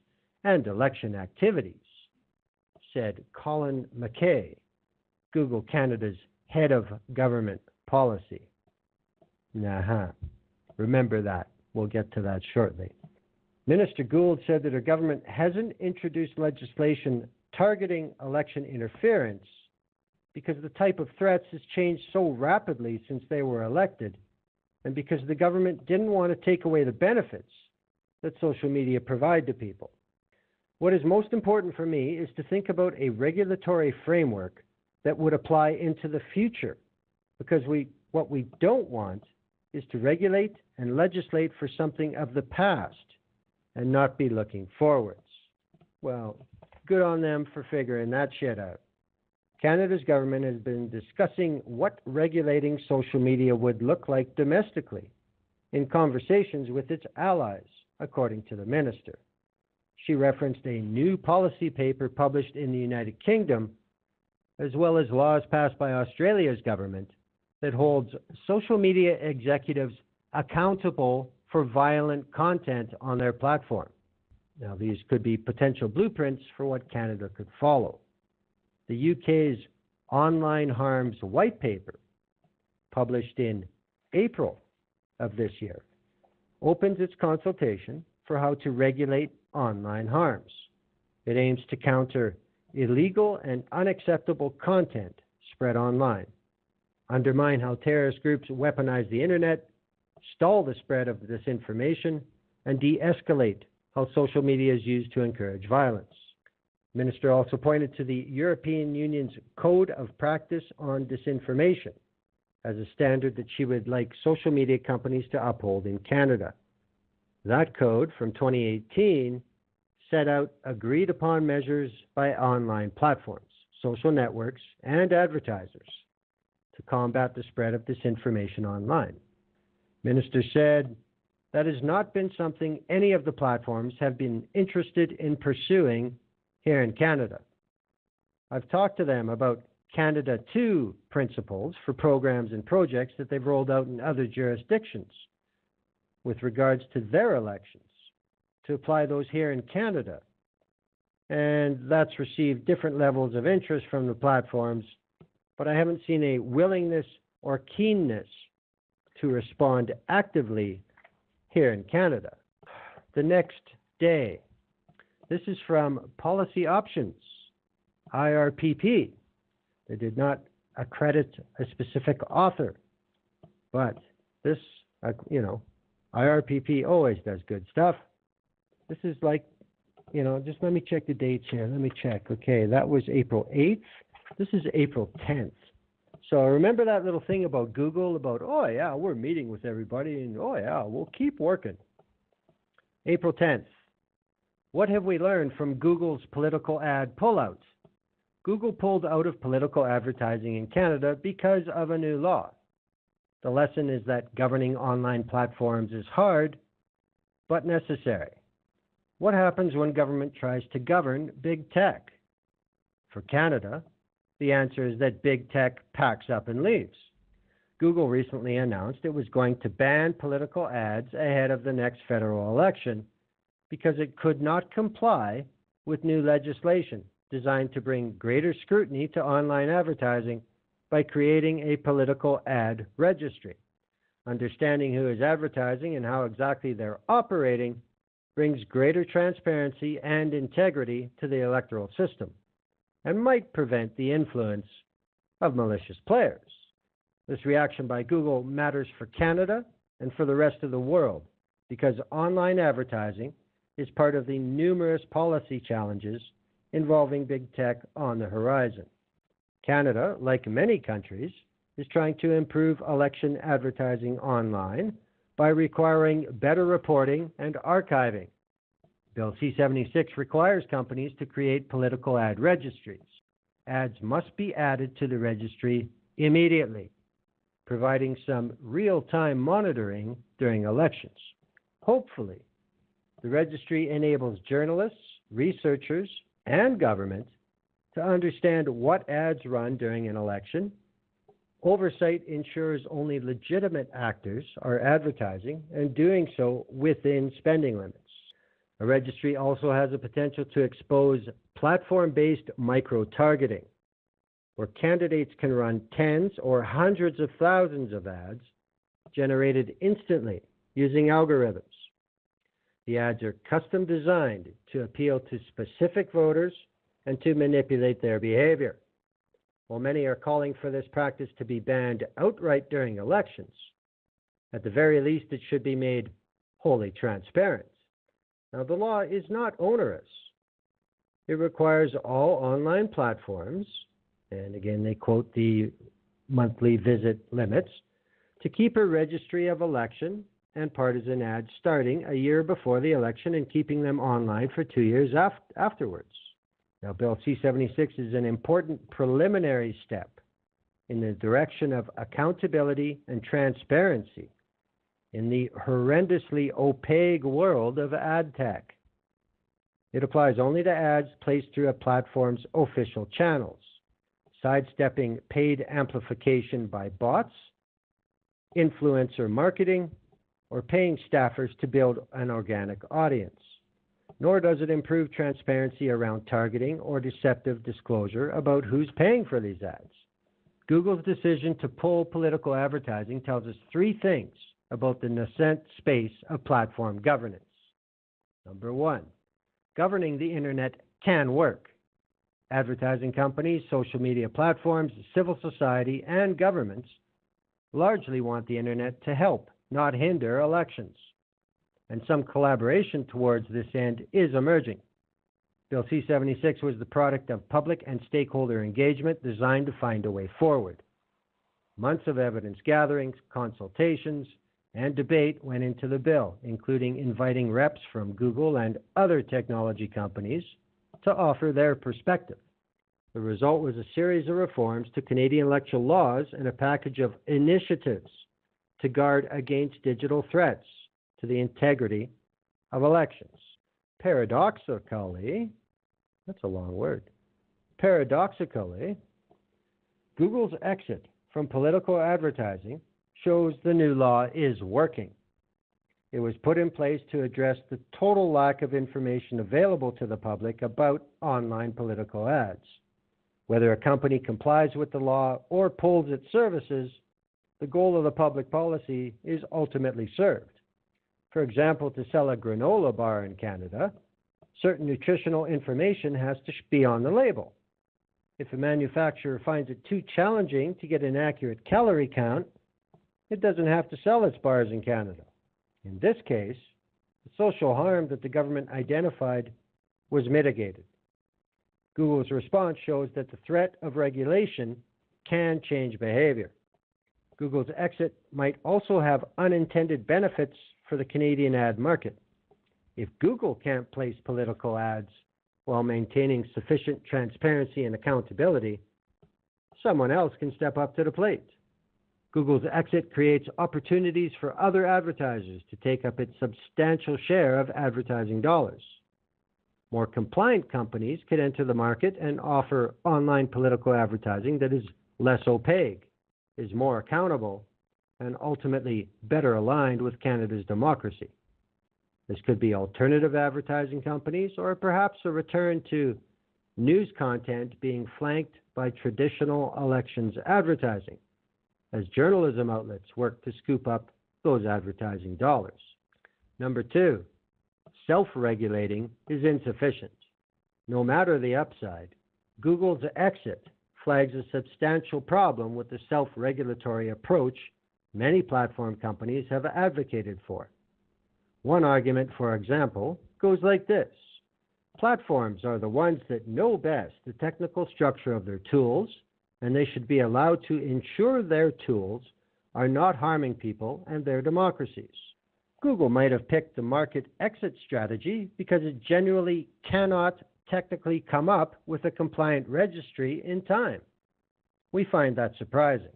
and election activities, said Colin McKay, Google Canada's head of government policy. Remember that. We'll get to that shortly. Minister Gould said that her government hasn't introduced legislation targeting election interference because the type of threats has changed so rapidly since they were elected, and because the government didn't want to take away the benefits that social media provide to people. What is most important for me is to think about a regulatory framework that would apply into the future, because what we don't want is to regulate and legislate for something of the past and not be looking forwards. Well, good on them for figuring that shit out. Canada's government has been discussing what regulating social media would look like domestically in conversations with its allies, according to the minister. She referenced a new policy paper published in the United Kingdom, as well as laws passed by Australia's government that holds social media executives accountable for violent content on their platform. Now, these could be potential blueprints for what Canada could follow. The UK's Online Harms White Paper, published in April of this year, opens its consultation for how to regulate online harms. It aims to counter illegal and unacceptable content spread online, undermine how terrorist groups weaponize the internet, stall the spread of disinformation, and de-escalate how social media is used to encourage violence. The minister also pointed to the European Union's Code of Practice on Disinformation as a standard that she would like social media companies to uphold in Canada. That code from 2018 set out agreed upon measures by online platforms, social networks, and advertisers to combat the spread of disinformation online. Minister said that has not been something any of the platforms have been interested in pursuing here in Canada. I've talked to them about Canada 2 principles for programs and projects that they've rolled out in other jurisdictions with regards to their elections, to apply those here in Canada. And that's received different levels of interest from the platforms, but I haven't seen a willingness or keenness to respond actively here in Canada. The next day, this is from Policy Options, IRPP. They did not accredit a specific author, but this, IRPP always does good stuff. This is like, just let me check the dates here. Let me check. Okay, that was April 8th. This is April 10th. So remember that little thing about Google about, oh yeah, we're meeting with everybody and oh yeah, we'll keep working. April 10th. What have we learned from Google's political ad pullout? Google pulled out of political advertising in Canada because of a new law. The lesson is that governing online platforms is hard, but necessary. What happens when government tries to govern big tech? For Canada, the answer is that big tech packs up and leaves. Google recently announced it was going to ban political ads ahead of the next federal election because it could not comply with new legislation designed to bring greater scrutiny to online advertising by creating a political ad registry. Understanding who is advertising and how exactly they're operating brings greater transparency and integrity to the electoral system and might prevent the influence of malicious players. This reaction by Google matters for Canada and for the rest of the world because online advertising is part of the numerous policy challenges involving big tech on the horizon. Canada, like many countries, is trying to improve election advertising online by requiring better reporting and archiving. Bill C-76 requires companies to create political ad registries. Ads must be added to the registry immediately, providing some real-time monitoring during elections. Hopefully, the registry enables journalists, researchers, and government to understand what ads run during an election. Oversight ensures only legitimate actors are advertising and doing so within spending limits. A registry also has the potential to expose platform-based micro-targeting, where candidates can run tens or hundreds of thousands of ads generated instantly using algorithms. The ads are custom designed to appeal to specific voters and to manipulate their behavior. While many are calling for this practice to be banned outright during elections, at the very least it should be made wholly transparent. Now, the law is not onerous. It requires all online platforms, and again they quote the monthly visit limits, to keep a registry of election and partisan ads starting a year before the election and keeping them online for 2 years afterwards. Now, Bill C-76 is an important preliminary step in the direction of accountability and transparency in the horrendously opaque world of ad tech. It applies only to ads placed through a platform's official channels, sidestepping paid amplification by bots, influencer marketing, or paying staffers to build an organic audience. Nor does it improve transparency around targeting or deceptive disclosure about who's paying for these ads. Google's decision to pull political advertising tells us three things about the nascent space of platform governance. Number one, governing the internet can work. Advertising companies, social media platforms, civil society, and governments largely want the internet to help, not hinder elections. and some collaboration towards this end is emerging. Bill C-76 was the product of public and stakeholder engagement designed to find a way forward. Months of evidence gatherings, consultations, and debate went into the bill, including inviting reps from Google and other technology companies to offer their perspective. The result was a series of reforms to Canadian electoral laws and a package of initiatives to guard against digital threats to the integrity of elections. Paradoxically, that's a long word. Paradoxically, Google's exit from political advertising shows the new law is working. It was put in place to address the total lack of information available to the public about online political ads. Whether a company complies with the law or pulls its services, the goal of the public policy is ultimately served. For example, to sell a granola bar in Canada, certain nutritional information has to be on the label. If a manufacturer finds it too challenging to get an accurate calorie count, it doesn't have to sell its bars in Canada. In this case, the social harm that the government identified was mitigated. Google's response shows that the threat of regulation can change behavior. Google's exit might also have unintended benefits for the Canadian ad market. If Google can't place political ads while maintaining sufficient transparency and accountability, someone else can step up to the plate. Google's exit creates opportunities for other advertisers to take up its substantial share of advertising dollars. More compliant companies could enter the market and offer online political advertising that is less opaque, is more accountable, and ultimately better aligned with Canada's democracy. This could be alternative advertising companies or perhaps a return to news content being flanked by traditional elections advertising, as journalism outlets work to scoop up those advertising dollars. Number two, self-regulating is insufficient. No matter the upside, Google's exit flags a substantial problem with the self-regulatory approach many platform companies have advocated for. One argument, for example, goes like this. Platforms are the ones that know best the technical structure of their tools, and they should be allowed to ensure their tools are not harming people and their democracies. Google might have picked the market exit strategy because it genuinely cannot technically come up with a compliant registry in time. We find that surprising.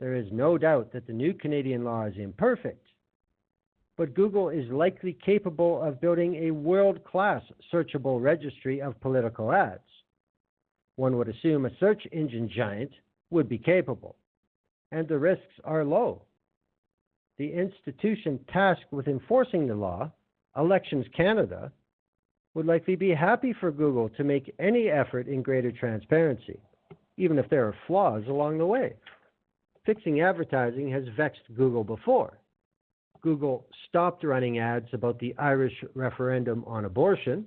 There is no doubt that the new Canadian law is imperfect, but Google is likely capable of building a world-class searchable registry of political ads. One would assume a search engine giant would be capable, and the risks are low. The institution tasked with enforcing the law, Elections Canada, would likely be happy for Google to make any effort in greater transparency, even if there are flaws along the way. Fixing advertising has vexed Google before. Google stopped running ads about the Irish referendum on abortion.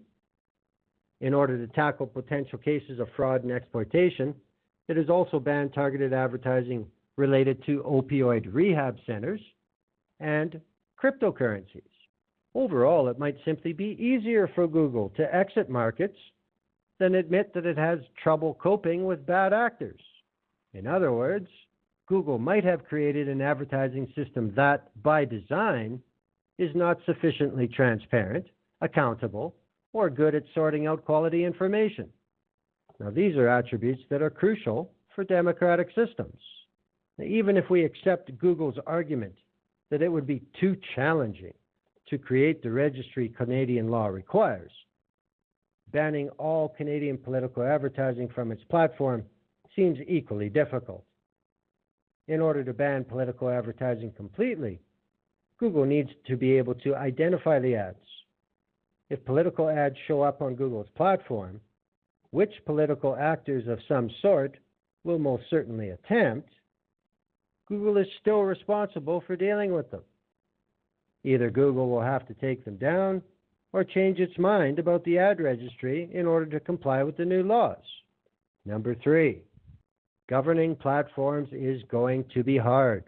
In order to tackle potential cases of fraud and exploitation, it has also banned targeted advertising related to opioid rehab centers and cryptocurrencies. Overall, it might simply be easier for Google to exit markets than admit that it has trouble coping with bad actors. In other words, Google might have created an advertising system that, by design, is not sufficiently transparent, accountable, or good at sorting out quality information. Now, these are attributes that are crucial for democratic systems. Now, even if we accept Google's argument that it would be too challenging to create the registry Canadian law requires, banning all Canadian political advertising from its platform seems equally difficult. In order to ban political advertising completely, Google needs to be able to identify the ads. If political ads show up on Google's platform, which political actors of some sort will most certainly attempt, Google is still responsible for dealing with them. Either Google will have to take them down or change its mind about the ad registry in order to comply with the new laws. Number three, governing platforms is going to be hard.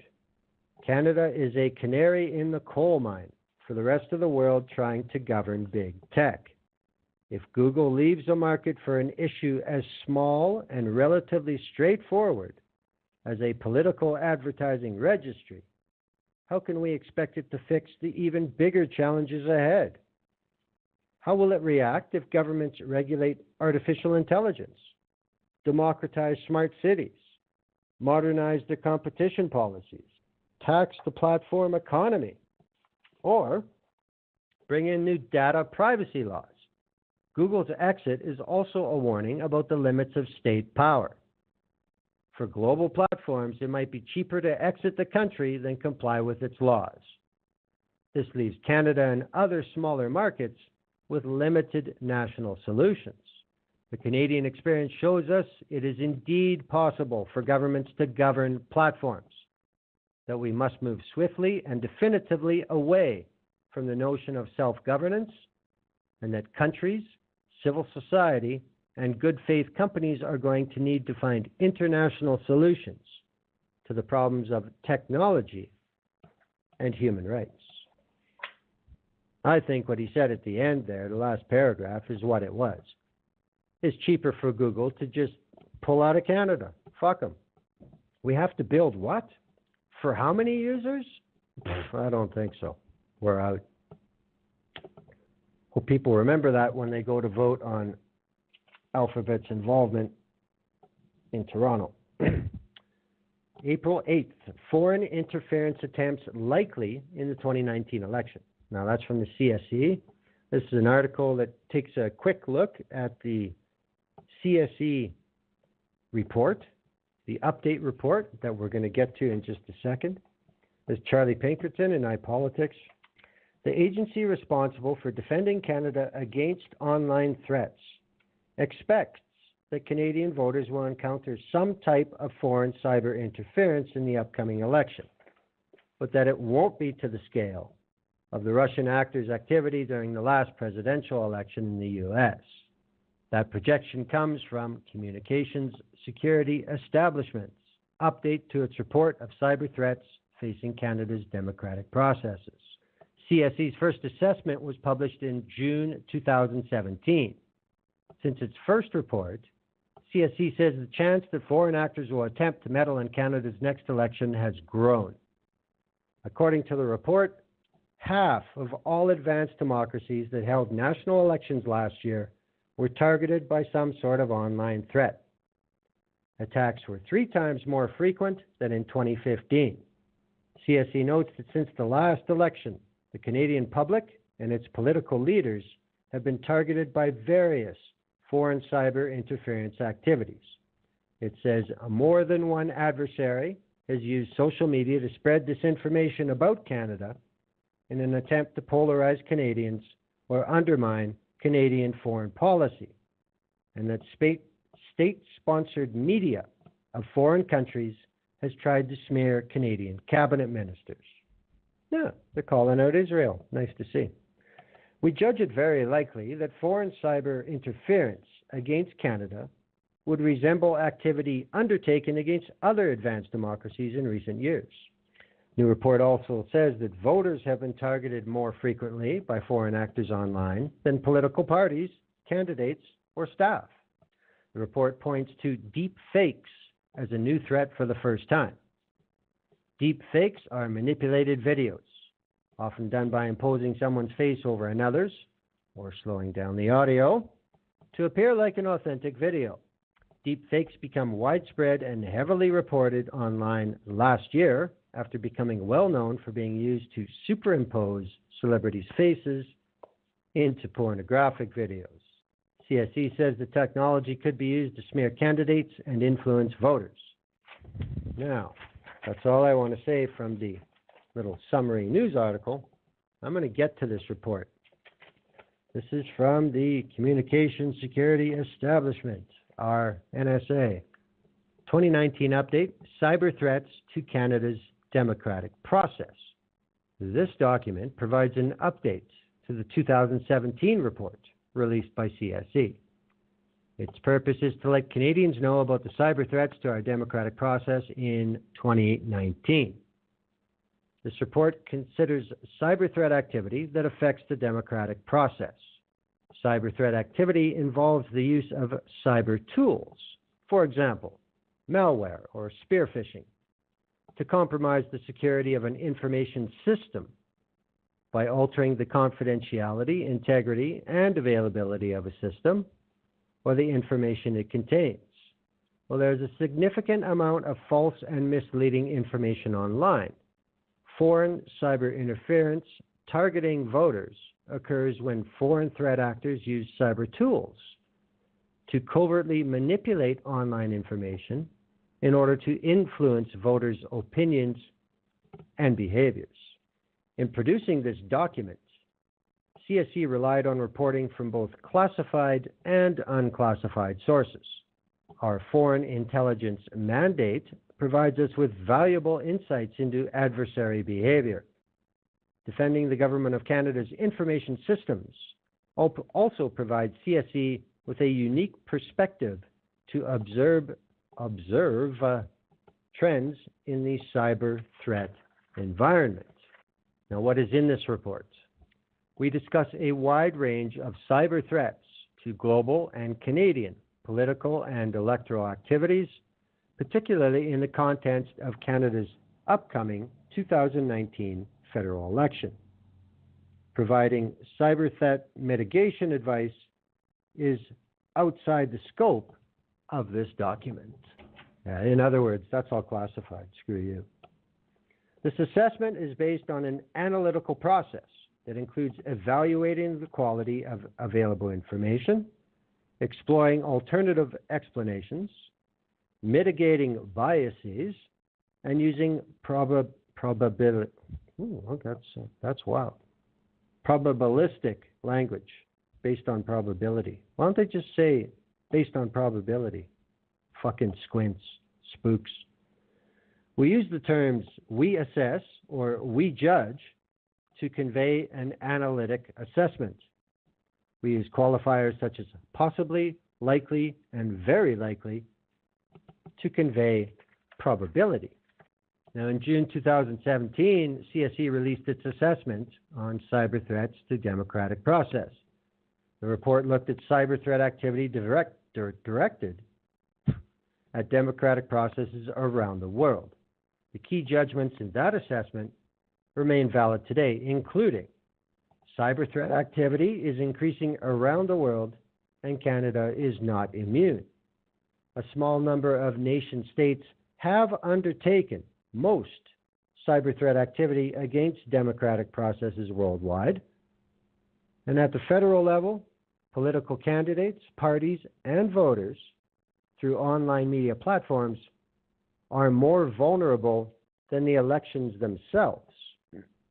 Canada is a canary in the coal mine, for the rest of the world trying to govern big tech. If Google leaves a market for an issue as small and relatively straightforward as a political advertising registry, how can we expect it to fix the even bigger challenges ahead? How will it react if governments regulate artificial intelligence, democratize smart cities, modernize their competition policies, tax the platform economy, or bring in new data privacy laws? Google's exit is also a warning about the limits of state power. For global platforms, it might be cheaper to exit the country than comply with its laws. This leaves Canada and other smaller markets with limited national solutions. The Canadian experience shows us it is indeed possible for governments to govern platforms, that we must move swiftly and definitively away from the notion of self-governance, and that countries, civil society, and good faith companies are going to need to find international solutions to the problems of technology and human rights. I think what he said at the end there, the last paragraph, is what it was. It's cheaper for Google to just pull out of Canada. Fuck them. We have to build what? For how many users? I don't think so. We're out. Hope people remember that when they go to vote on Alphabet's involvement in Toronto. April 8th, foreign interference attempts likely in the 2019 election. Now, that's from the CSE. This is an article that takes a quick look at the CSE report, the update report that we're going to get to in just a second. There's Charlie Pinkerton in iPolitics. The agency responsible for defending Canada against online threats expects that Canadian voters will encounter some type of foreign cyber interference in the upcoming election, but that it won't be to the scale of the Russian actors' activity during the last presidential election in the U.S. That projection comes from Communications Security Establishment's update to its report of cyber threats facing Canada's democratic processes. CSE's first assessment was published in June 2017. Since its first report, CSE says the chance that foreign actors will attempt to meddle in Canada's next election has grown. According to the report, half of all advanced democracies that held national elections last year were targeted by some sort of online threat. Attacks were 3 times more frequent than in 2015. CSE notes that since the last election, the Canadian public and its political leaders have been targeted by various foreign cyber interference activities. It says more than one adversary has used social media to spread disinformation about Canada in an attempt to polarize Canadians or undermine Canadian foreign policy, and that state-sponsored media of foreign countries has tried to smear Canadian cabinet ministers. Yeah, they're calling out Israel. Nice to see. We judge it very likely that foreign cyber interference against Canada would resemble activity undertaken against other advanced democracies in recent years. The new report also says that voters have been targeted more frequently by foreign actors online than political parties, candidates, or staff. The report points to deep fakes as a new threat for the first time. Deep fakes are manipulated videos, often done by imposing someone's face over another's or slowing down the audio to appear like an authentic video. Deep fakes become widespread and heavily reported online last year after becoming well known for being used to superimpose celebrities' faces into pornographic videos. CSE says the technology could be used to smear candidates and influence voters. Now, that's all I want to say from the little summary news article. I'm going to get to this report. This is from the Communications Security Establishment, our NSA. 2019 update, cyber threats to Canada's democratic process. This document provides an update to the 2017 report released by CSE. Its purpose is to let Canadians know about the cyber threats to our democratic process in 2019. This report considers cyber threat activity that affects the democratic process. Cyber threat activity involves the use of cyber tools, for example, malware or spear phishing, to compromise the security of an information system by altering the confidentiality, integrity, and availability of a system or the information it contains. Well, there's a significant amount of false and misleading information online. Foreign cyber interference targeting voters occurs when foreign threat actors use cyber tools to covertly manipulate online information in order to influence voters' opinions and behaviors. In producing this document, CSE relied on reporting from both classified and unclassified sources. Our foreign intelligence mandate provides us with valuable insights into adversary behavior. Defending the Government of Canada's information systems also provides CSE with a unique perspective to observe trends in the cyber threat environment. Now, what is in this report? We discuss a wide range of cyber threats to global and Canadian political and electoral activities, particularly in the context of Canada's upcoming 2019 federal election. Providing cyber threat mitigation advice is outside the scope of this document. In other words, that's all classified. Screw you. This assessment is based on an analytical process that includes evaluating the quality of available information, exploring alternative explanations, mitigating biases, and using probability. Ooh, that's wild. Probabilistic language based on probability. Why don't they just say based on probability? Fucking squints, spooks. We use the terms we assess or we judge to convey an analytic assessment. We use qualifiers such as possibly, likely, and very likely to convey probability. Now, in June 2017, CSE released its assessment on cyber threats to democratic process. The report looked at cyber threat activity directed at democratic processes around the world. The key judgments in that assessment remain valid today, including cyber threat activity is increasing around the world and Canada is not immune. A small number of nation states have undertaken most cyber threat activity against democratic processes worldwide. And at the federal level, political candidates, parties, and voters through online media platforms are more vulnerable than the elections themselves.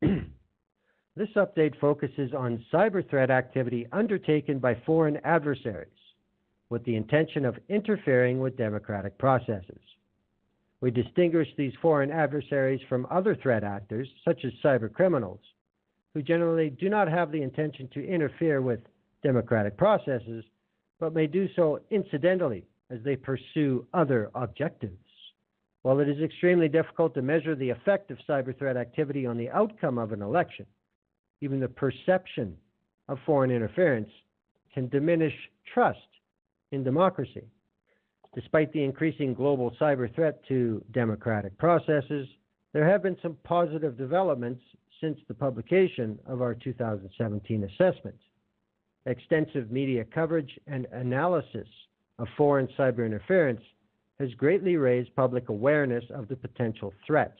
This update focuses on cyber threat activity undertaken by foreign adversaries with the intention of interfering with democratic processes. We distinguish these foreign adversaries from other threat actors, such as cyber criminals, who generally do not have the intention to interfere with democratic processes, but may do so incidentally as they pursue other objectives. While it is extremely difficult to measure the effect of cyber threat activity on the outcome of an election, even the perception of foreign interference can diminish trust in democracy. Despite the increasing global cyber threat to democratic processes, there have been some positive developments since the publication of our 2017 assessment. Extensive media coverage and analysis of foreign cyber interference has greatly raised public awareness of the potential threat,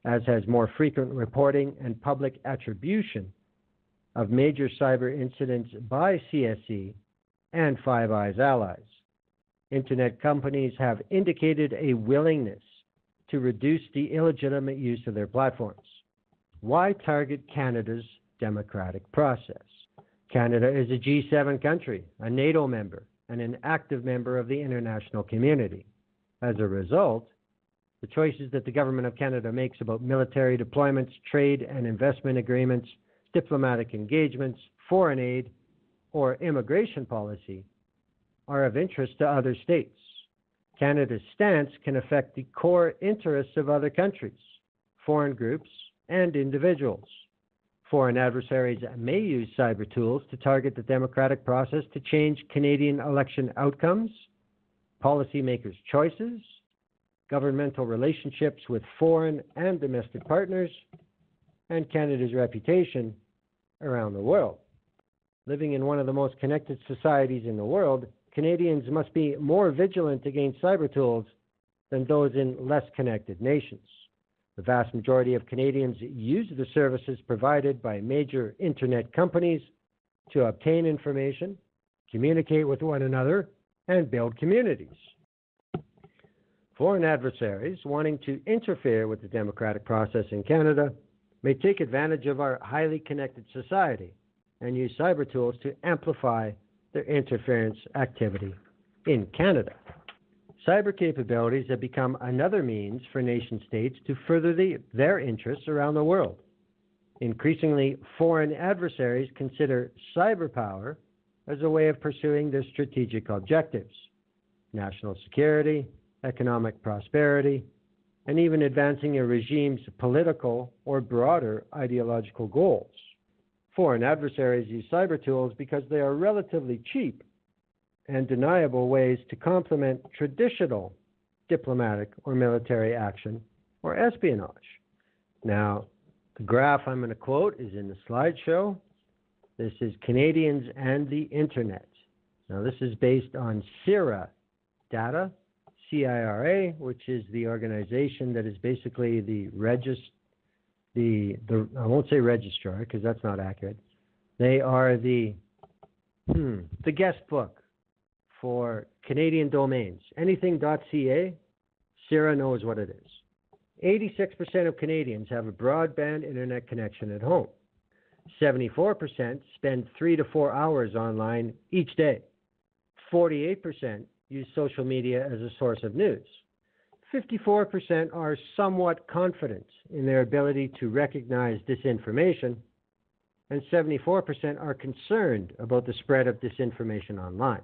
as has more frequent reporting and public attribution of major cyber incidents by CSE and Five Eyes allies. Internet companies have indicated a willingness to reduce the illegitimate use of their platforms. Why target Canada's democratic process? Canada is a G7 country, a NATO member, and an active member of the international community. As a result, the choices that the Government of Canada makes about military deployments, trade and investment agreements, diplomatic engagements, foreign aid, or immigration policy are of interest to other states. Canada's stance can affect the core interests of other countries, foreign groups, and individuals. Foreign adversaries may use cyber tools to target the democratic process to change Canadian election outcomes, policymakers' choices, governmental relationships with foreign and domestic partners, and Canada's reputation around the world. Living in one of the most connected societies in the world, Canadians must be more vigilant against cyber tools than those in less connected nations. The vast majority of Canadians use the services provided by major internet companies to obtain information, communicate with one another, and build communities. Foreign adversaries wanting to interfere with the democratic process in Canada may take advantage of our highly connected society and use cyber tools to amplify their interference activity in Canada. Cyber capabilities have become another means for nation-states to further their interests around the world. Increasingly, foreign adversaries consider cyber power as a way of pursuing their strategic objectives: national security, economic prosperity, and even advancing a regime's political or broader ideological goals. Foreign adversaries use cyber tools because they are relatively cheap and deniable ways to complement traditional diplomatic or military action or espionage. Now, the graph I'm going to quote is in the slideshow. This is Canadians and the Internet. Now, this is based on CIRA data, CIRA, which is the organization that is basically I won't say registrar because that's not accurate. They are the guest book for Canadian domains. Anything.ca, CIRA knows what it is. 86% of Canadians have a broadband internet connection at home. 74% spend 3 to 4 hours online each day. 48% use social media as a source of news. 54% are somewhat confident in their ability to recognize disinformation, and 74% are concerned about the spread of disinformation online.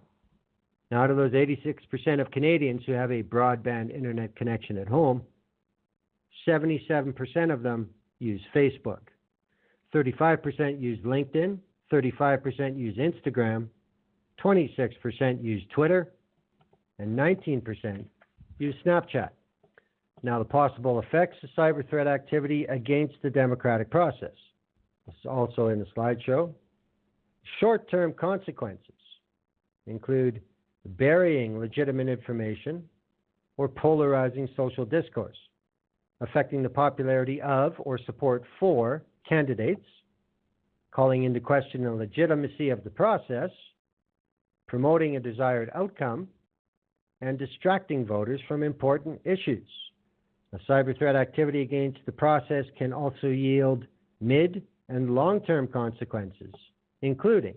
Now, out of those 86% of Canadians who have a broadband internet connection at home, 77% of them use Facebook. 35% use LinkedIn, 35% use Instagram, 26% use Twitter, and 19% use Snapchat. Now, the possible effects of cyber threat activity against the democratic process. This is also in the slideshow. Short-term consequences include burying legitimate information or polarizing social discourse, affecting the popularity of or support for candidates, calling into question the legitimacy of the process, promoting a desired outcome, and distracting voters from important issues. The cyber threat activity against the process can also yield mid- and long-term consequences, including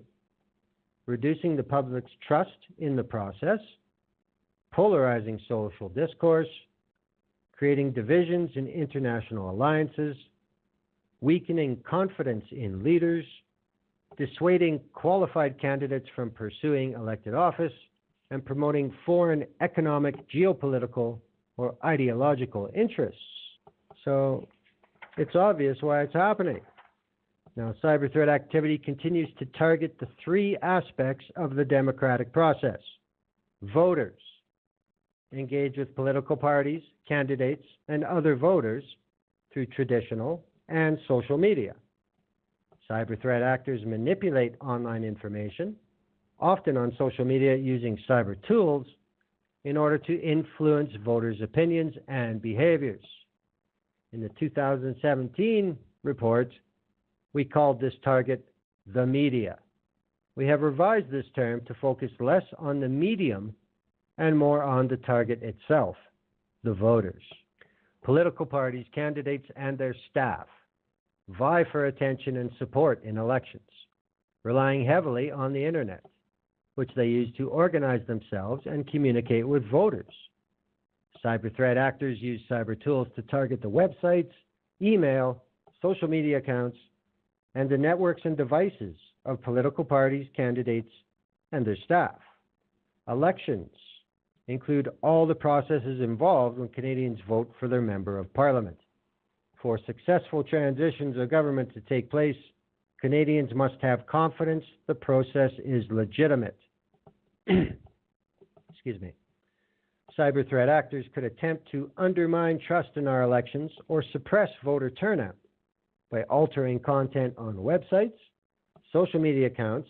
reducing the public's trust in the process, polarizing social discourse, creating divisions in international alliances, weakening confidence in leaders, dissuading qualified candidates from pursuing elected office, and promoting foreign economic, geopolitical, or ideological interests. So it's obvious why it's happening. Now, cyber threat activity continues to target the three aspects of the democratic process. Voters engage with political parties, candidates, and other voters through traditional and social media. Cyber threat actors manipulate online information, often on social media using cyber tools, in order to influence voters' opinions and behaviors. In the 2017 report, we called this target the media. We have revised this term to focus less on the medium and more on the target itself, the voters. Political parties, candidates, and their staff vie for attention and support in elections, relying heavily on the internet, which they use to organize themselves and communicate with voters. Cyber threat actors use cyber tools to target the websites, email, social media accounts, and the networks and devices of political parties, candidates, and their staff. Elections include all the processes involved when Canadians vote for their member of parliament. For successful transitions of government to take place, Canadians must have confidence the process is legitimate. Excuse me. Cyber threat actors could attempt to undermine trust in our elections or suppress voter turnout by altering content on websites, social media accounts,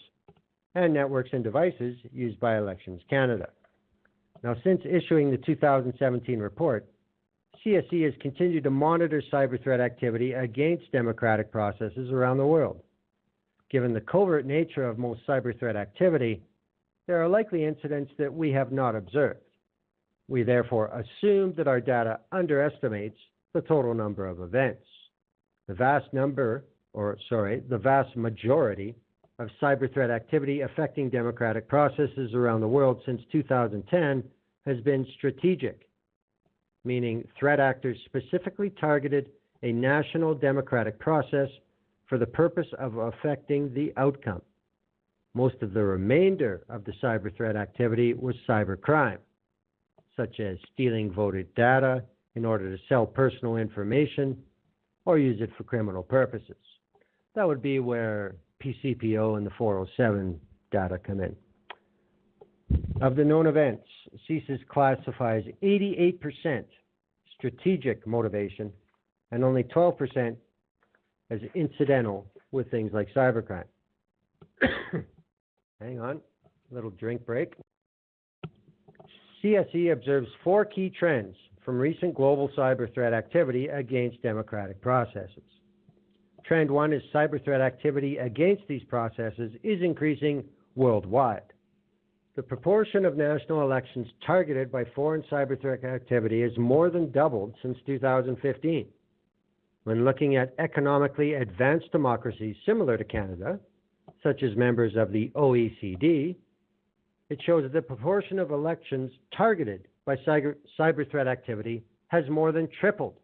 and networks and devices used by Elections Canada. Now, since issuing the 2017 report, CSE has continued to monitor cyber threat activity against democratic processes around the world. Given the covert nature of most cyber threat activity, there are likely incidents that we have not observed. We therefore assume that our data underestimates the total number of events. The vast majority of cyber threat activity affecting democratic processes around the world since 2010 has been strategic, meaning threat actors specifically targeted a national democratic process for the purpose of affecting the outcome. Most of the remainder of the cyber threat activity was cybercrime, such as stealing voter data in order to sell personal information or use it for criminal purposes. That would be where PCPO and the 407 data come in. Of the known events, CSIS classifies 88% strategic motivation and only 12% as incidental with things like cybercrime. Hang on, a little drink break. CSE observes 4 key trends from recent global cyber threat activity against democratic processes. Trend 1 is cyber threat activity against these processes is increasing worldwide. The proportion of national elections targeted by foreign cyber threat activity has more than doubled since 2015. When looking at economically advanced democracies similar to Canada, such as members of the OECD, it shows that the proportion of elections targeted by cyber threat activity has more than tripled.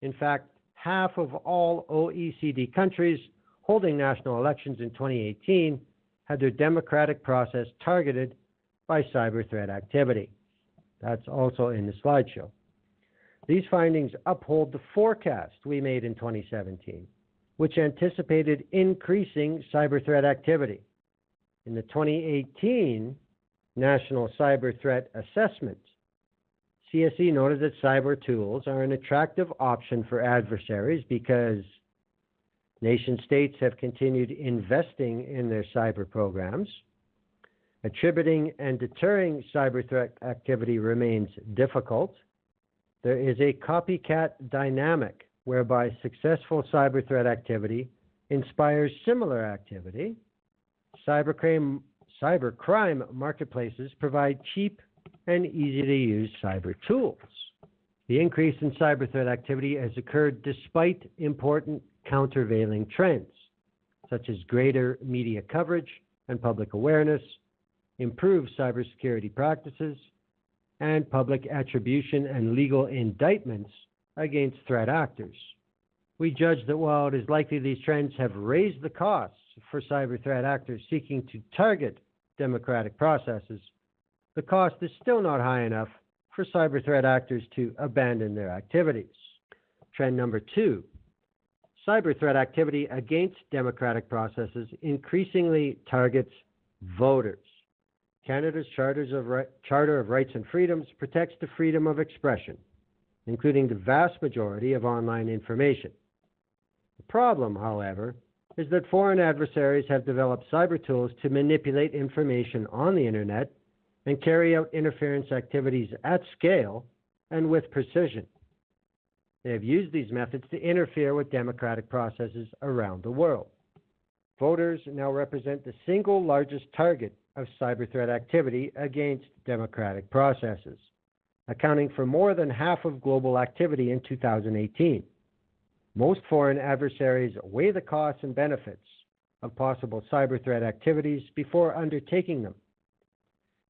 In fact, half of all OECD countries holding national elections in 2018 had their democratic process targeted by cyber threat activity. That's also in the slideshow. These findings uphold the forecast we made in 2017, which anticipated increasing cyber threat activity. In the 2018 National Cyber Threat Assessment, CSE noted that cyber tools are an attractive option for adversaries because nation states have continued investing in their cyber programs. Attributing and deterring cyber threat activity remains difficult. There is a copycat dynamic whereby successful cyber threat activity inspires similar activity. Cybercrime marketplaces provide cheap and easy-to-use cyber tools. The increase in cyber threat activity has occurred despite important countervailing trends, such as greater media coverage and public awareness, improved cybersecurity practices, and public attribution and legal indictments against threat actors. We judge that while it is likely these trends have raised the costs for cyber threat actors seeking to target democratic processes, the cost is still not high enough for cyber threat actors to abandon their activities. Trend number 2, cyber threat activity against democratic processes increasingly targets voters. Canada's Charter of Rights and Freedoms protects the freedom of expression, including the vast majority of online information. The problem, however, is that foreign adversaries have developed cyber tools to manipulate information on the internet and carry out interference activities at scale and with precision. They have used these methods to interfere with democratic processes around the world. Voters now represent the single largest target of cyber threat activity against democratic processes, accounting for more than half of global activity in 2018. Most foreign adversaries weigh the costs and benefits of possible cyber threat activities before undertaking them.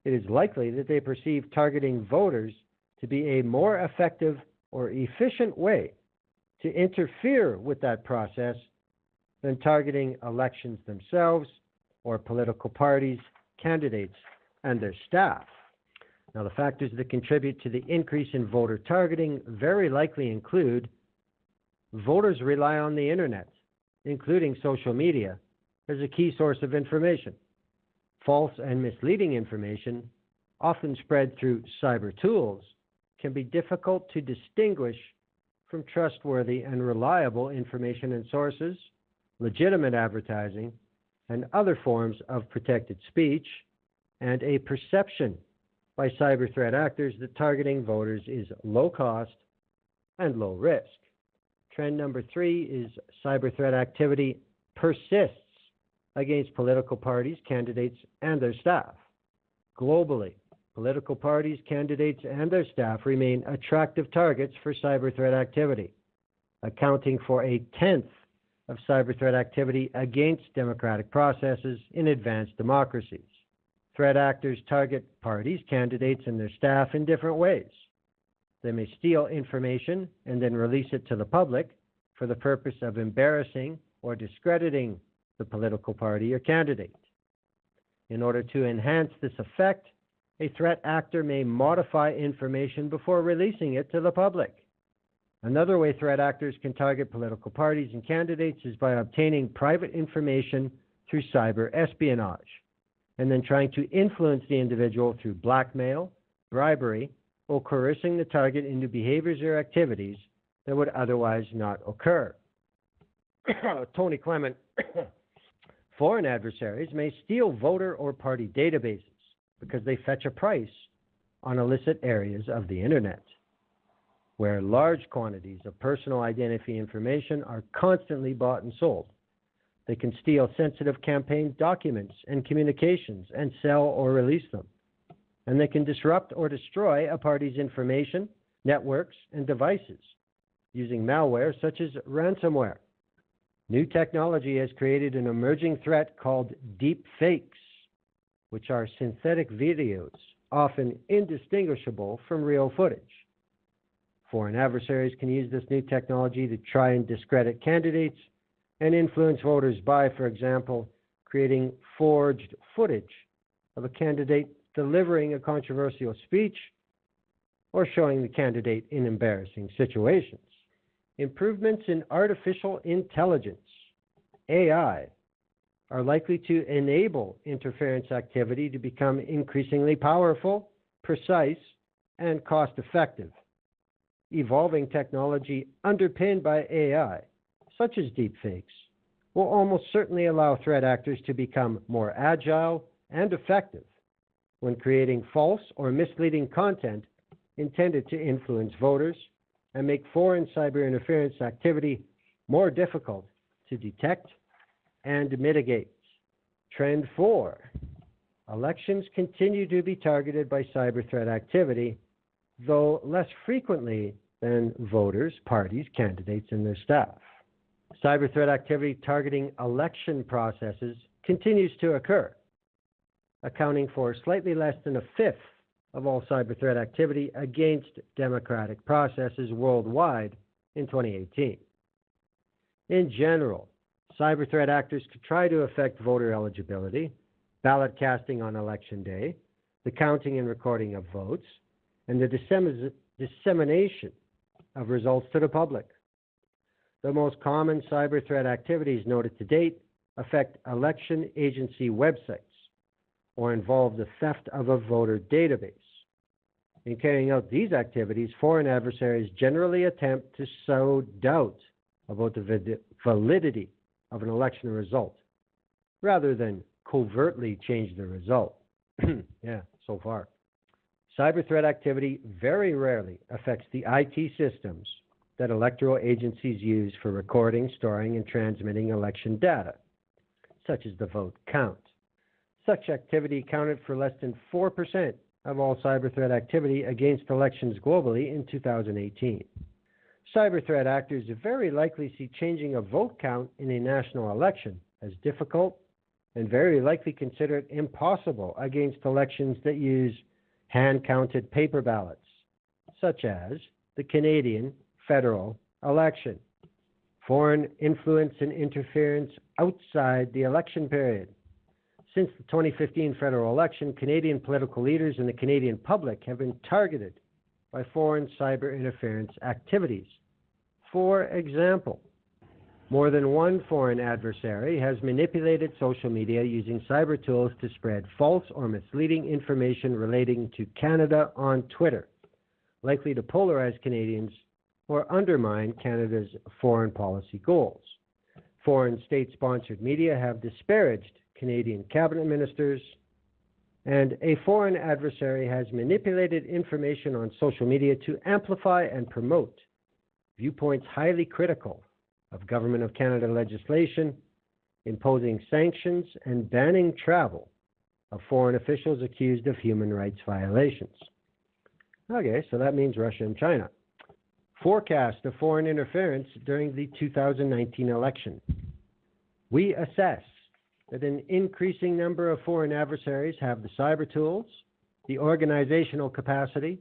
It is likely that they perceive targeting voters to be a more effective or efficient way to interfere with that process than targeting elections themselves or political parties, candidates, and their staff. Now, the factors that contribute to the increase in voter targeting very likely include voters rely on the internet, including social media, as a key source of information. False and misleading information, often spread through cyber tools, can be difficult to distinguish from trustworthy and reliable information and sources, legitimate advertising, and other forms of protected speech, and a perception by cyber threat actors that targeting voters is low cost and low risk. Trend number 3 is cyber threat activity persists against political parties, candidates, and their staff. Globally, political parties, candidates, and their staff remain attractive targets for cyber threat activity, accounting for 1/10 of cyber threat activity against democratic processes in advanced democracies. Threat actors target parties, candidates, and their staff in different ways. They may steal information and then release it to the public for the purpose of embarrassing or discrediting the political party or candidate. In order to enhance this effect, a threat actor may modify information before releasing it to the public. Another way threat actors can target political parties and candidates is by obtaining private information through cyber espionage, and then trying to influence the individual through blackmail, bribery, or coercing the target into behaviors or activities that would otherwise not occur. Tony Clement. Foreign adversaries may steal voter or party databases because they fetch a price on illicit areas of the internet, where large quantities of personal identity information are constantly bought and sold. They can steal sensitive campaign documents and communications and sell or release them. And they can disrupt or destroy a party's information, networks, and devices using malware such as ransomware. New technology has created an emerging threat called deep fakes, which are synthetic videos, often indistinguishable from real footage. Foreign adversaries can use this new technology to try and discredit candidates and influence voters by, for example, creating forged footage of a candidate delivering a controversial speech or showing the candidate in embarrassing situations. Improvements in artificial intelligence, AI, are likely to enable interference activity to become increasingly powerful, precise, and cost-effective. Evolving technology underpinned by AI, such as deepfakes, will almost certainly allow threat actors to become more agile and effective when creating false or misleading content intended to influence voters and make foreign cyber interference activity more difficult to detect and mitigate. Trend 4. Elections continue to be targeted by cyber threat activity, though less frequently than voters, parties, candidates, and their staff. Cyber threat activity targeting election processes continues to occur, accounting for slightly less than 1/5 of all cyber threat activity against democratic processes worldwide in 2018. In general, cyber threat actors could try to affect voter eligibility, ballot casting on election day, the counting and recording of votes, and the dissemination of results to the public. The most common cyber threat activities noted to date affect election agency websites or involve the theft of a voter database. In carrying out these activities, foreign adversaries generally attempt to sow doubt about the validity of an election result, rather than covertly change the result. So far. Cyber threat activity very rarely affects the IT systems that electoral agencies use for recording, storing, and transmitting election data, such as the vote count. Such activity accounted for less than 4% of all cyber threat activity against elections globally in 2018. Cyber threat actors very likely see changing a vote count in a national election as difficult and very likely consider it impossible against elections that use hand-counted paper ballots, such as the Canadian federal election. Foreign influence and interference outside the election period. Since the 2015 federal election, Canadian political leaders and the Canadian public have been targeted by foreign cyber interference activities. For example, more than one foreign adversary has manipulated social media using cyber tools to spread false or misleading information relating to Canada on Twitter, likely to polarize Canadians or undermine Canada's foreign policy goals. Foreign state-sponsored media have disparaged Canadian cabinet ministers, and a foreign adversary has manipulated information on social media to amplify and promote viewpoints highly critical of Government of Canada legislation, imposing sanctions and banning travel of foreign officials accused of human rights violations. Okay, so that means Russia and China. Forecast of foreign interference during the 2019 election. We assess that an increasing number of foreign adversaries have the cyber tools, the organizational capacity,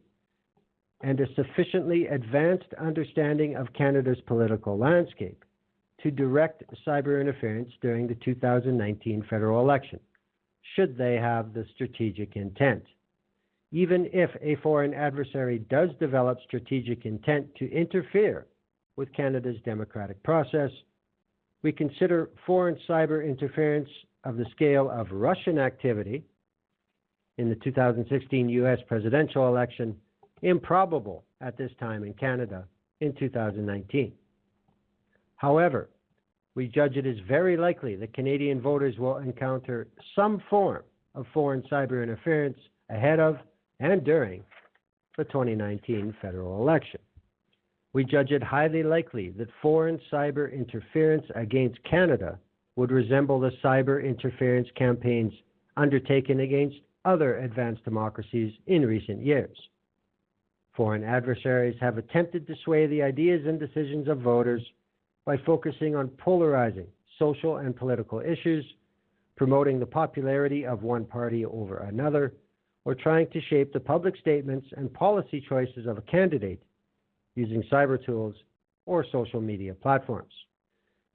and a sufficiently advanced understanding of Canada's political landscape to direct cyber interference during the 2019 federal election, should they have the strategic intent. Even if a foreign adversary does develop strategic intent to interfere with Canada's democratic process, we consider foreign cyber interference of the scale of Russian activity in the 2016 U.S. presidential election improbable at this time in Canada in 2019. However, we judge it as very likely that Canadian voters will encounter some form of foreign cyber interference ahead of and during the 2019 federal election. We judge it highly likely that foreign cyber interference against Canada would resemble the cyber interference campaigns undertaken against other advanced democracies in recent years. Foreign adversaries have attempted to sway the ideas and decisions of voters by focusing on polarizing social and political issues, promoting the popularity of one party over another, or trying to shape the public statements and policy choices of a candidate using cyber tools or social media platforms.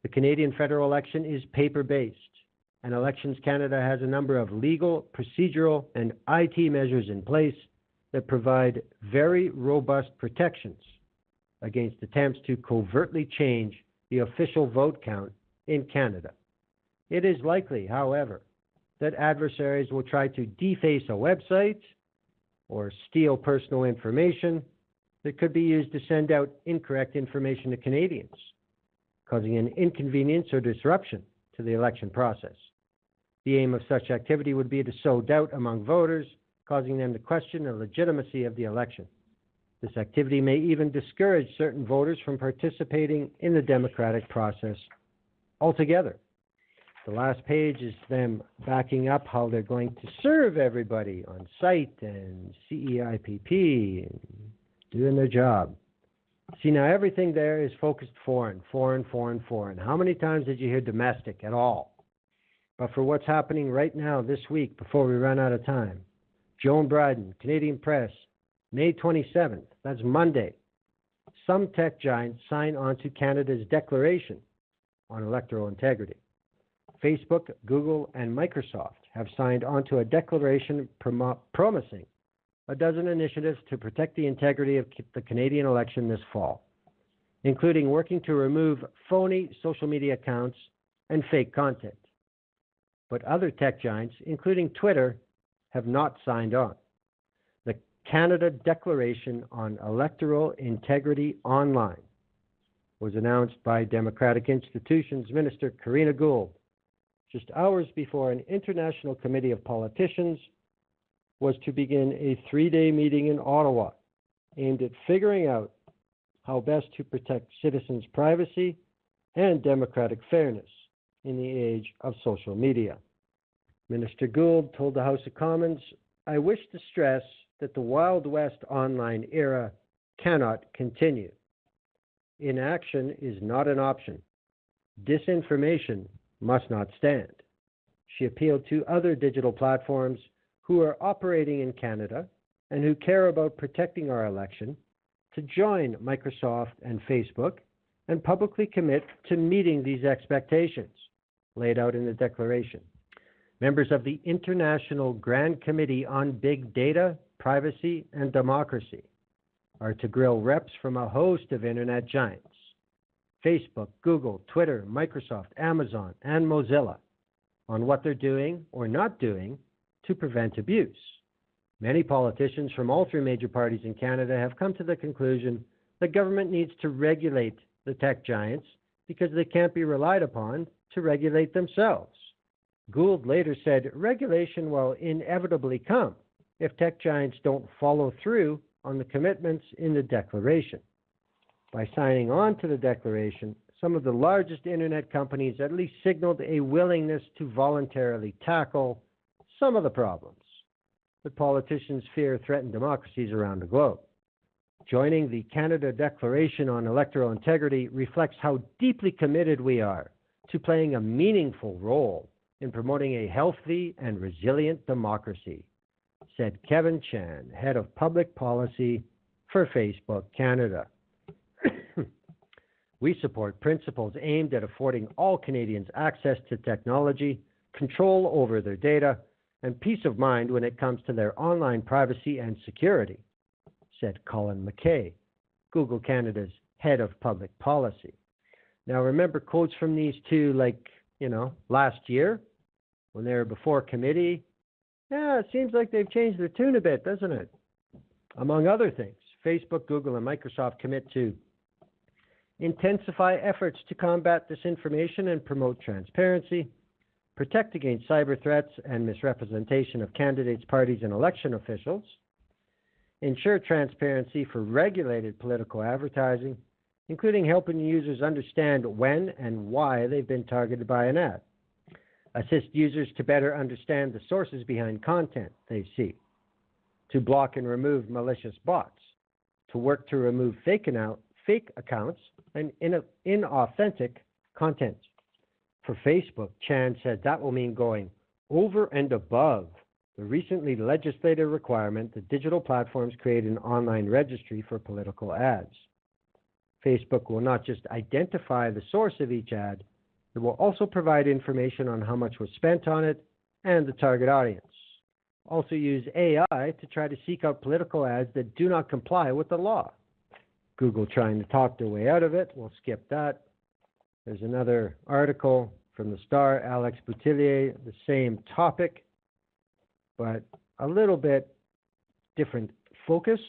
The Canadian federal election is paper-based, and Elections Canada has a number of legal, procedural, and IT measures in place that provide very robust protections against attempts to covertly change the official vote count in Canada. It is likely, however, that adversaries will try to deface a website or steal personal information that could be used to send out incorrect information to Canadians, causing an inconvenience or disruption to the election process. The aim of such activity would be to sow doubt among voters, causing them to question the legitimacy of the election. This activity may even discourage certain voters from participating in the democratic process altogether. The last page is them backing up how they're going to serve everybody on site and CEIPP and doing their job. See, now everything there is focused foreign. How many times did you hear domestic at all? But for what's happening right now this week, before we run out of time, Joan Bryden, Canadian Press, May 27th, that's Monday. Some tech giants sign on to Canada's declaration on electoral integrity. Facebook, Google, and Microsoft have signed onto a declaration promising a dozen initiatives to protect the integrity of the Canadian election this fall, including working to remove phony social media accounts and fake content. But other tech giants, including Twitter, have not signed on. The Canada Declaration on Electoral Integrity Online was announced by Democratic Institutions Minister Karina Gould just hours before an international committee of politicians was to begin a 3-day meeting in Ottawa aimed at figuring out how best to protect citizens' privacy and democratic fairness in the age of social media. Minister Gould told the House of Commons, "I wish to stress that the Wild West online era cannot continue. Inaction is not an option. Disinformation must not stand." She appealed to other digital platforms who are operating in Canada and who care about protecting our election to join Microsoft and Facebook and publicly commit to meeting these expectations laid out in the declaration. Members of the International Grand Committee on Big Data, Privacy, and Democracy are to grill reps from a host of internet giants, Facebook, Google, Twitter, Microsoft, Amazon, and Mozilla on what they're doing or not doing to prevent abuse. Many politicians from all three major parties in Canada have come to the conclusion that government needs to regulate the tech giants because they can't be relied upon to regulate themselves. Gould later said regulation will inevitably come if tech giants don't follow through on the commitments in the declaration. By signing on to the declaration, some of the largest internet companies at least signaled a willingness to voluntarily tackle some of the problems that politicians fear threaten democracies around the globe. Joining the Canada Declaration on Electoral Integrity reflects how deeply committed we are to playing a meaningful role in promoting a healthy and resilient democracy, said Kevin Chan, head of public policy for Facebook Canada. We support principles aimed at affording all Canadians access to technology, control over their data, and peace of mind when it comes to their online privacy and security, said Colin McKay, Google Canada's head of public policy. Now, remember quotes from these two, last year when they were before committee? Yeah, it seems like they've changed their tune a bit, doesn't it? Among other things, Facebook, Google, and Microsoft commit to intensify efforts to combat disinformation and promote transparency, protect against cyber threats and misrepresentation of candidates, parties, and election officials, ensure transparency for regulated political advertising, including helping users understand when and why they've been targeted by an ad, assist users to better understand the sources behind content they see, to block and remove malicious bots, to work to remove fake accounts and inauthentic content. For Facebook, Chan said that will mean going over and above the recently legislated requirement that digital platforms create an online registry for political ads. Facebook will not just identify the source of each ad, it will also provide information on how much was spent on it and the target audience. Also use AI to try to seek out political ads that do not comply with the law. Google trying to talk their way out of it. We'll skip that. There's another article from the Star, Alex Boutillier, the same topic, but a little bit different focus.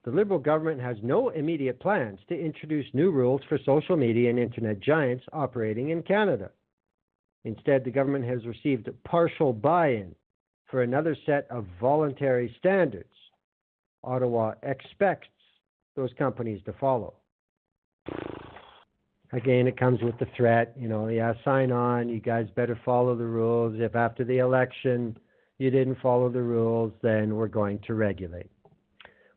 The Liberal government has no immediate plans to introduce new rules for social media and internet giants operating in Canada. Instead, the government has received partial buy-in for another set of voluntary standards Ottawa expects those companies to follow. Again, it comes with the threat, sign on, you guys better follow the rules. If after the election you didn't follow the rules, then we're going to regulate.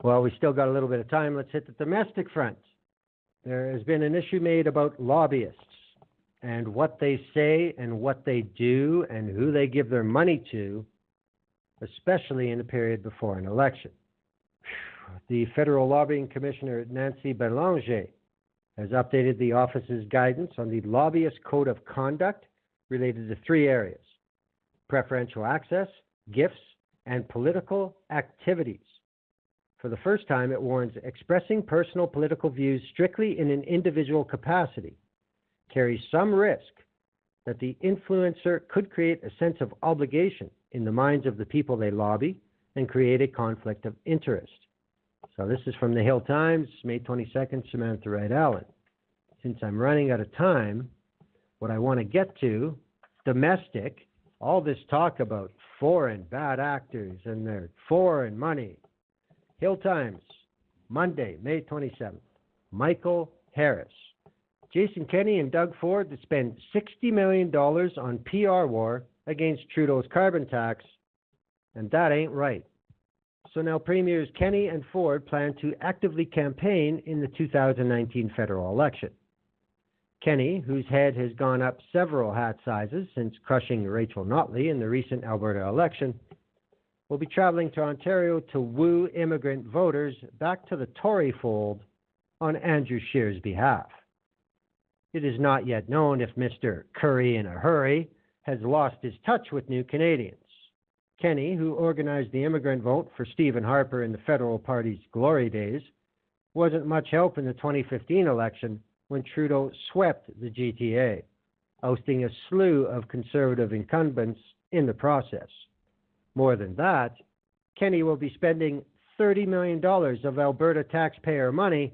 Well, we still got a little bit of time. Let's hit the domestic front. There has been an issue made about lobbyists and what they say and what they do and who they give their money to, especially in the period before an election. The Federal Lobbying Commissioner, Nancy Belanger, has updated the office's guidance on the Lobbyist Code of Conduct related to three areas: preferential access, gifts, and political activities. For the first time, it warns expressing personal political views strictly in an individual capacity carries some risk that the influencer could create a sense of obligation in the minds of the people they lobby and create a conflict of interest. So this is from the Hill Times, May 22nd, Samantha Wright Allen. Since I'm running out of time, what I want to get to, domestic, all this talk about foreign bad actors and their foreign money. Hill Times, Monday, May 27th. Michael Harris. Jason Kenney and Doug Ford to spend $60 million on PR war against Trudeau's carbon tax, and that ain't right. So now Premiers Kenney and Ford plan to actively campaign in the 2019 federal election. Kenney, whose head has gone up several hat sizes since crushing Rachel Notley in the recent Alberta election, will be traveling to Ontario to woo immigrant voters back to the Tory fold on Andrew Scheer's behalf. It is not yet known if Mr. Curry in a hurry has lost his touch with new Canadians. Kenney, who organized the immigrant vote for Stephen Harper in the Federal Party's glory days, wasn't much help in the 2015 election when Trudeau swept the GTA, ousting a slew of Conservative incumbents in the process. More than that, Kenney will be spending $30 million of Alberta taxpayer money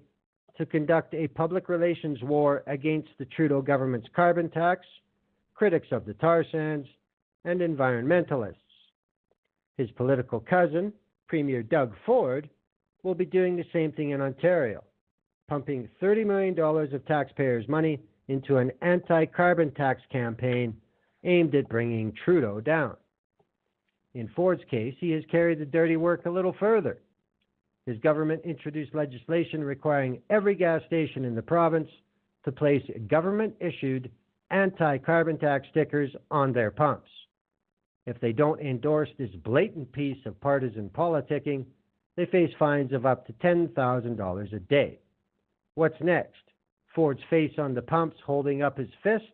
to conduct a public relations war against the Trudeau government's carbon tax, critics of the tar sands, and environmentalists. His political cousin, Premier Doug Ford, will be doing the same thing in Ontario, pumping $30 million of taxpayers' money into an anti-carbon tax campaign aimed at bringing Trudeau down. In Ford's case, he has carried the dirty work a little further. His government introduced legislation requiring every gas station in the province to place government-issued anti-carbon tax stickers on their pumps. If they don't endorse this blatant piece of partisan politicking, they face fines of up to $10,000 a day. What's next? Ford's face on the pumps holding up his fist?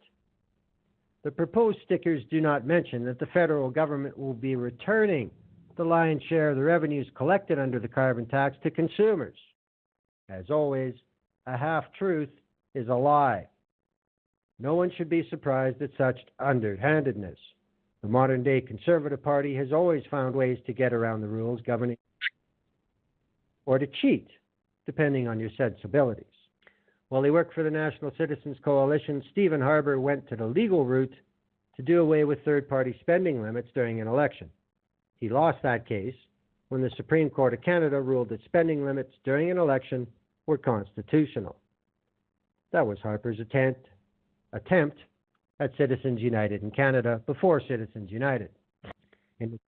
The proposed stickers do not mention that the federal government will be returning the lion's share of the revenues collected under the carbon tax to consumers. As always, a half-truth is a lie. No one should be surprised at such underhandedness. The modern-day Conservative Party has always found ways to get around the rules governing or to cheat, depending on your sensibilities. While he worked for the National Citizens Coalition, Stephen Harper went to the legal route to do away with third-party spending limits during an election. He lost that case when the Supreme Court of Canada ruled that spending limits during an election were constitutional. That was Harper's attempt at Citizens United in Canada before Citizens United. In the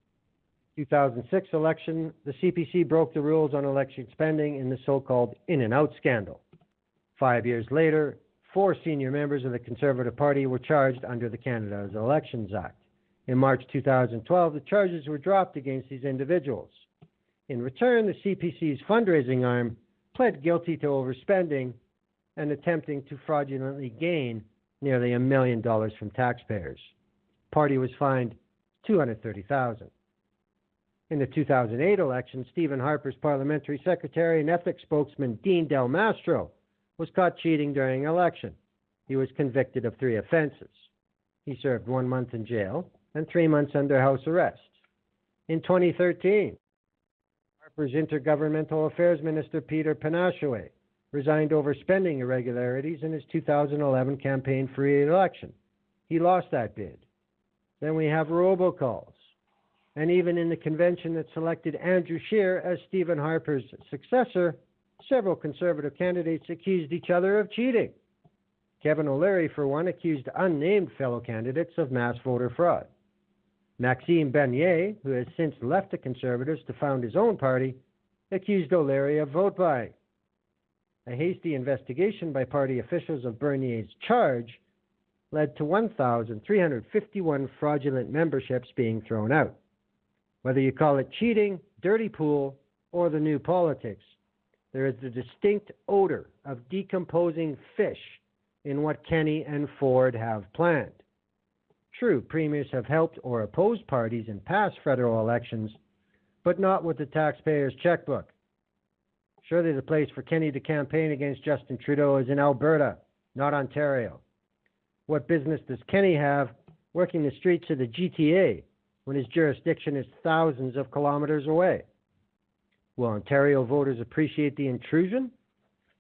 2006 election, the CPC broke the rules on election spending in the so-called in-and-out scandal. 5 years later, 4 senior members of the Conservative Party were charged under the Canada's Elections Act. In March 2012, the charges were dropped against these individuals. In return, the CPC's fundraising arm pled guilty to overspending and attempting to fraudulently gain nearly $1 million from taxpayers. The party was fined $230,000. In the 2008 election, Stephen Harper's parliamentary secretary and ethics spokesman Dean Del Mastro was caught cheating during an election. He was convicted of 3 offenses. He served 1 month in jail and 3 months under house arrest. In 2013, Harper's Intergovernmental Affairs Minister Peter Panashaway resigned over spending irregularities in his 2011 campaign for re-election. He lost that bid. Then we have robocalls. And even in the convention that selected Andrew Scheer as Stephen Harper's successor, several Conservative candidates accused each other of cheating. Kevin O'Leary, for one, accused unnamed fellow candidates of mass voter fraud. Maxime Bernier, who has since left the Conservatives to found his own party, accused O'Leary of vote buying. A hasty investigation by party officials of Bernier's charge led to 1,351 fraudulent memberships being thrown out. Whether you call it cheating, dirty pool, or the new politics, there is a distinct odor of decomposing fish in what Kenney and Ford have planned. True, premiers have helped or opposed parties in past federal elections, but not with the taxpayer's checkbook. Surely the place for Kenney to campaign against Justin Trudeau is in Alberta, not Ontario. What business does Kenney have working the streets of the GTA when his jurisdiction is thousands of kilometers away? Will Ontario voters appreciate the intrusion?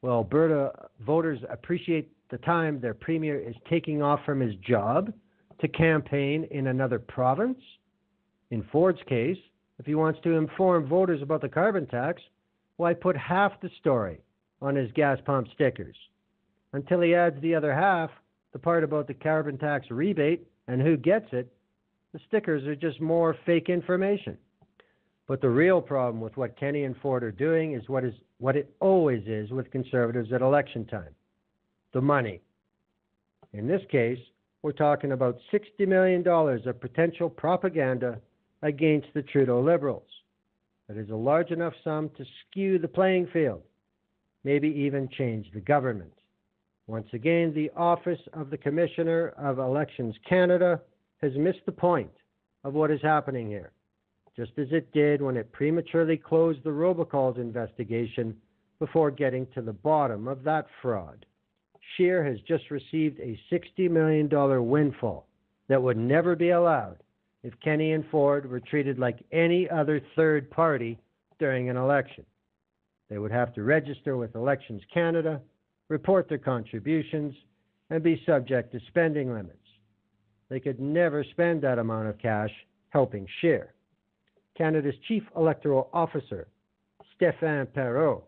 Will Alberta voters appreciate the time their premier is taking off from his job to campaign in another province? In Ford's case, if he wants to inform voters about the carbon tax, why put half the story on his gas pump stickers? Until he adds the other half, the part about the carbon tax rebate and who gets it, the stickers are just more fake information. But the real problem with what Kenney and Ford are doing is what it always is with Conservatives at election time: the money. In this case, we're talking about $60 million of potential propaganda against the Trudeau Liberals. That is a large enough sum to skew the playing field, maybe even change the government. Once again, the Office of the Commissioner of Elections Canada has missed the point of what is happening here, just as it did when it prematurely closed the robocalls investigation before getting to the bottom of that fraud. Scheer has just received a $60 million windfall that would never be allowed if Kenney and Ford were treated like any other third party during an election. They would have to register with Elections Canada, report their contributions, and be subject to spending limits. They could never spend that amount of cash helping Scheer. Canada's Chief Electoral Officer, Stéphane Perreault,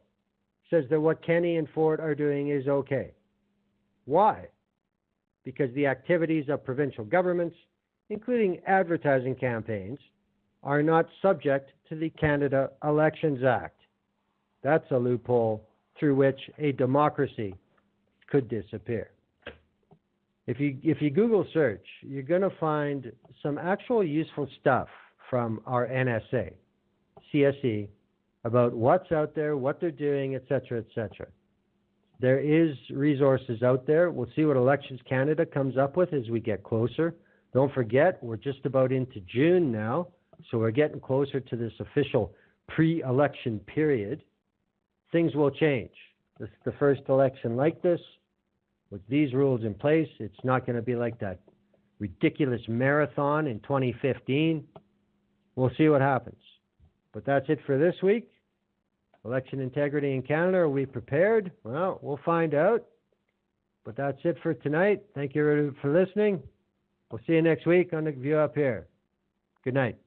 says that what Kenney and Ford are doing is okay. Why? Because the activities of provincial governments, including advertising campaigns, are not subject to the Canada Elections Act. That's a loophole through which a democracy could disappear. If you Google search, you're going to find some actual useful stuff from our NSA, CSE, about what's out there, what they're doing, etc., etc. There is resources out there. We'll see what Elections Canada comes up with as we get closer. Don't forget, we're just about into June now, so we're getting closer to this official pre-election period. Things will change. This is the first election like this. With these rules in place, it's not going to be like that ridiculous marathon in 2015. We'll see what happens. But that's it for this week. Election integrity in Canada, are we prepared? Well, we'll find out. But that's it for tonight. Thank you for listening. We'll see you next week on The View Up Here. Good night.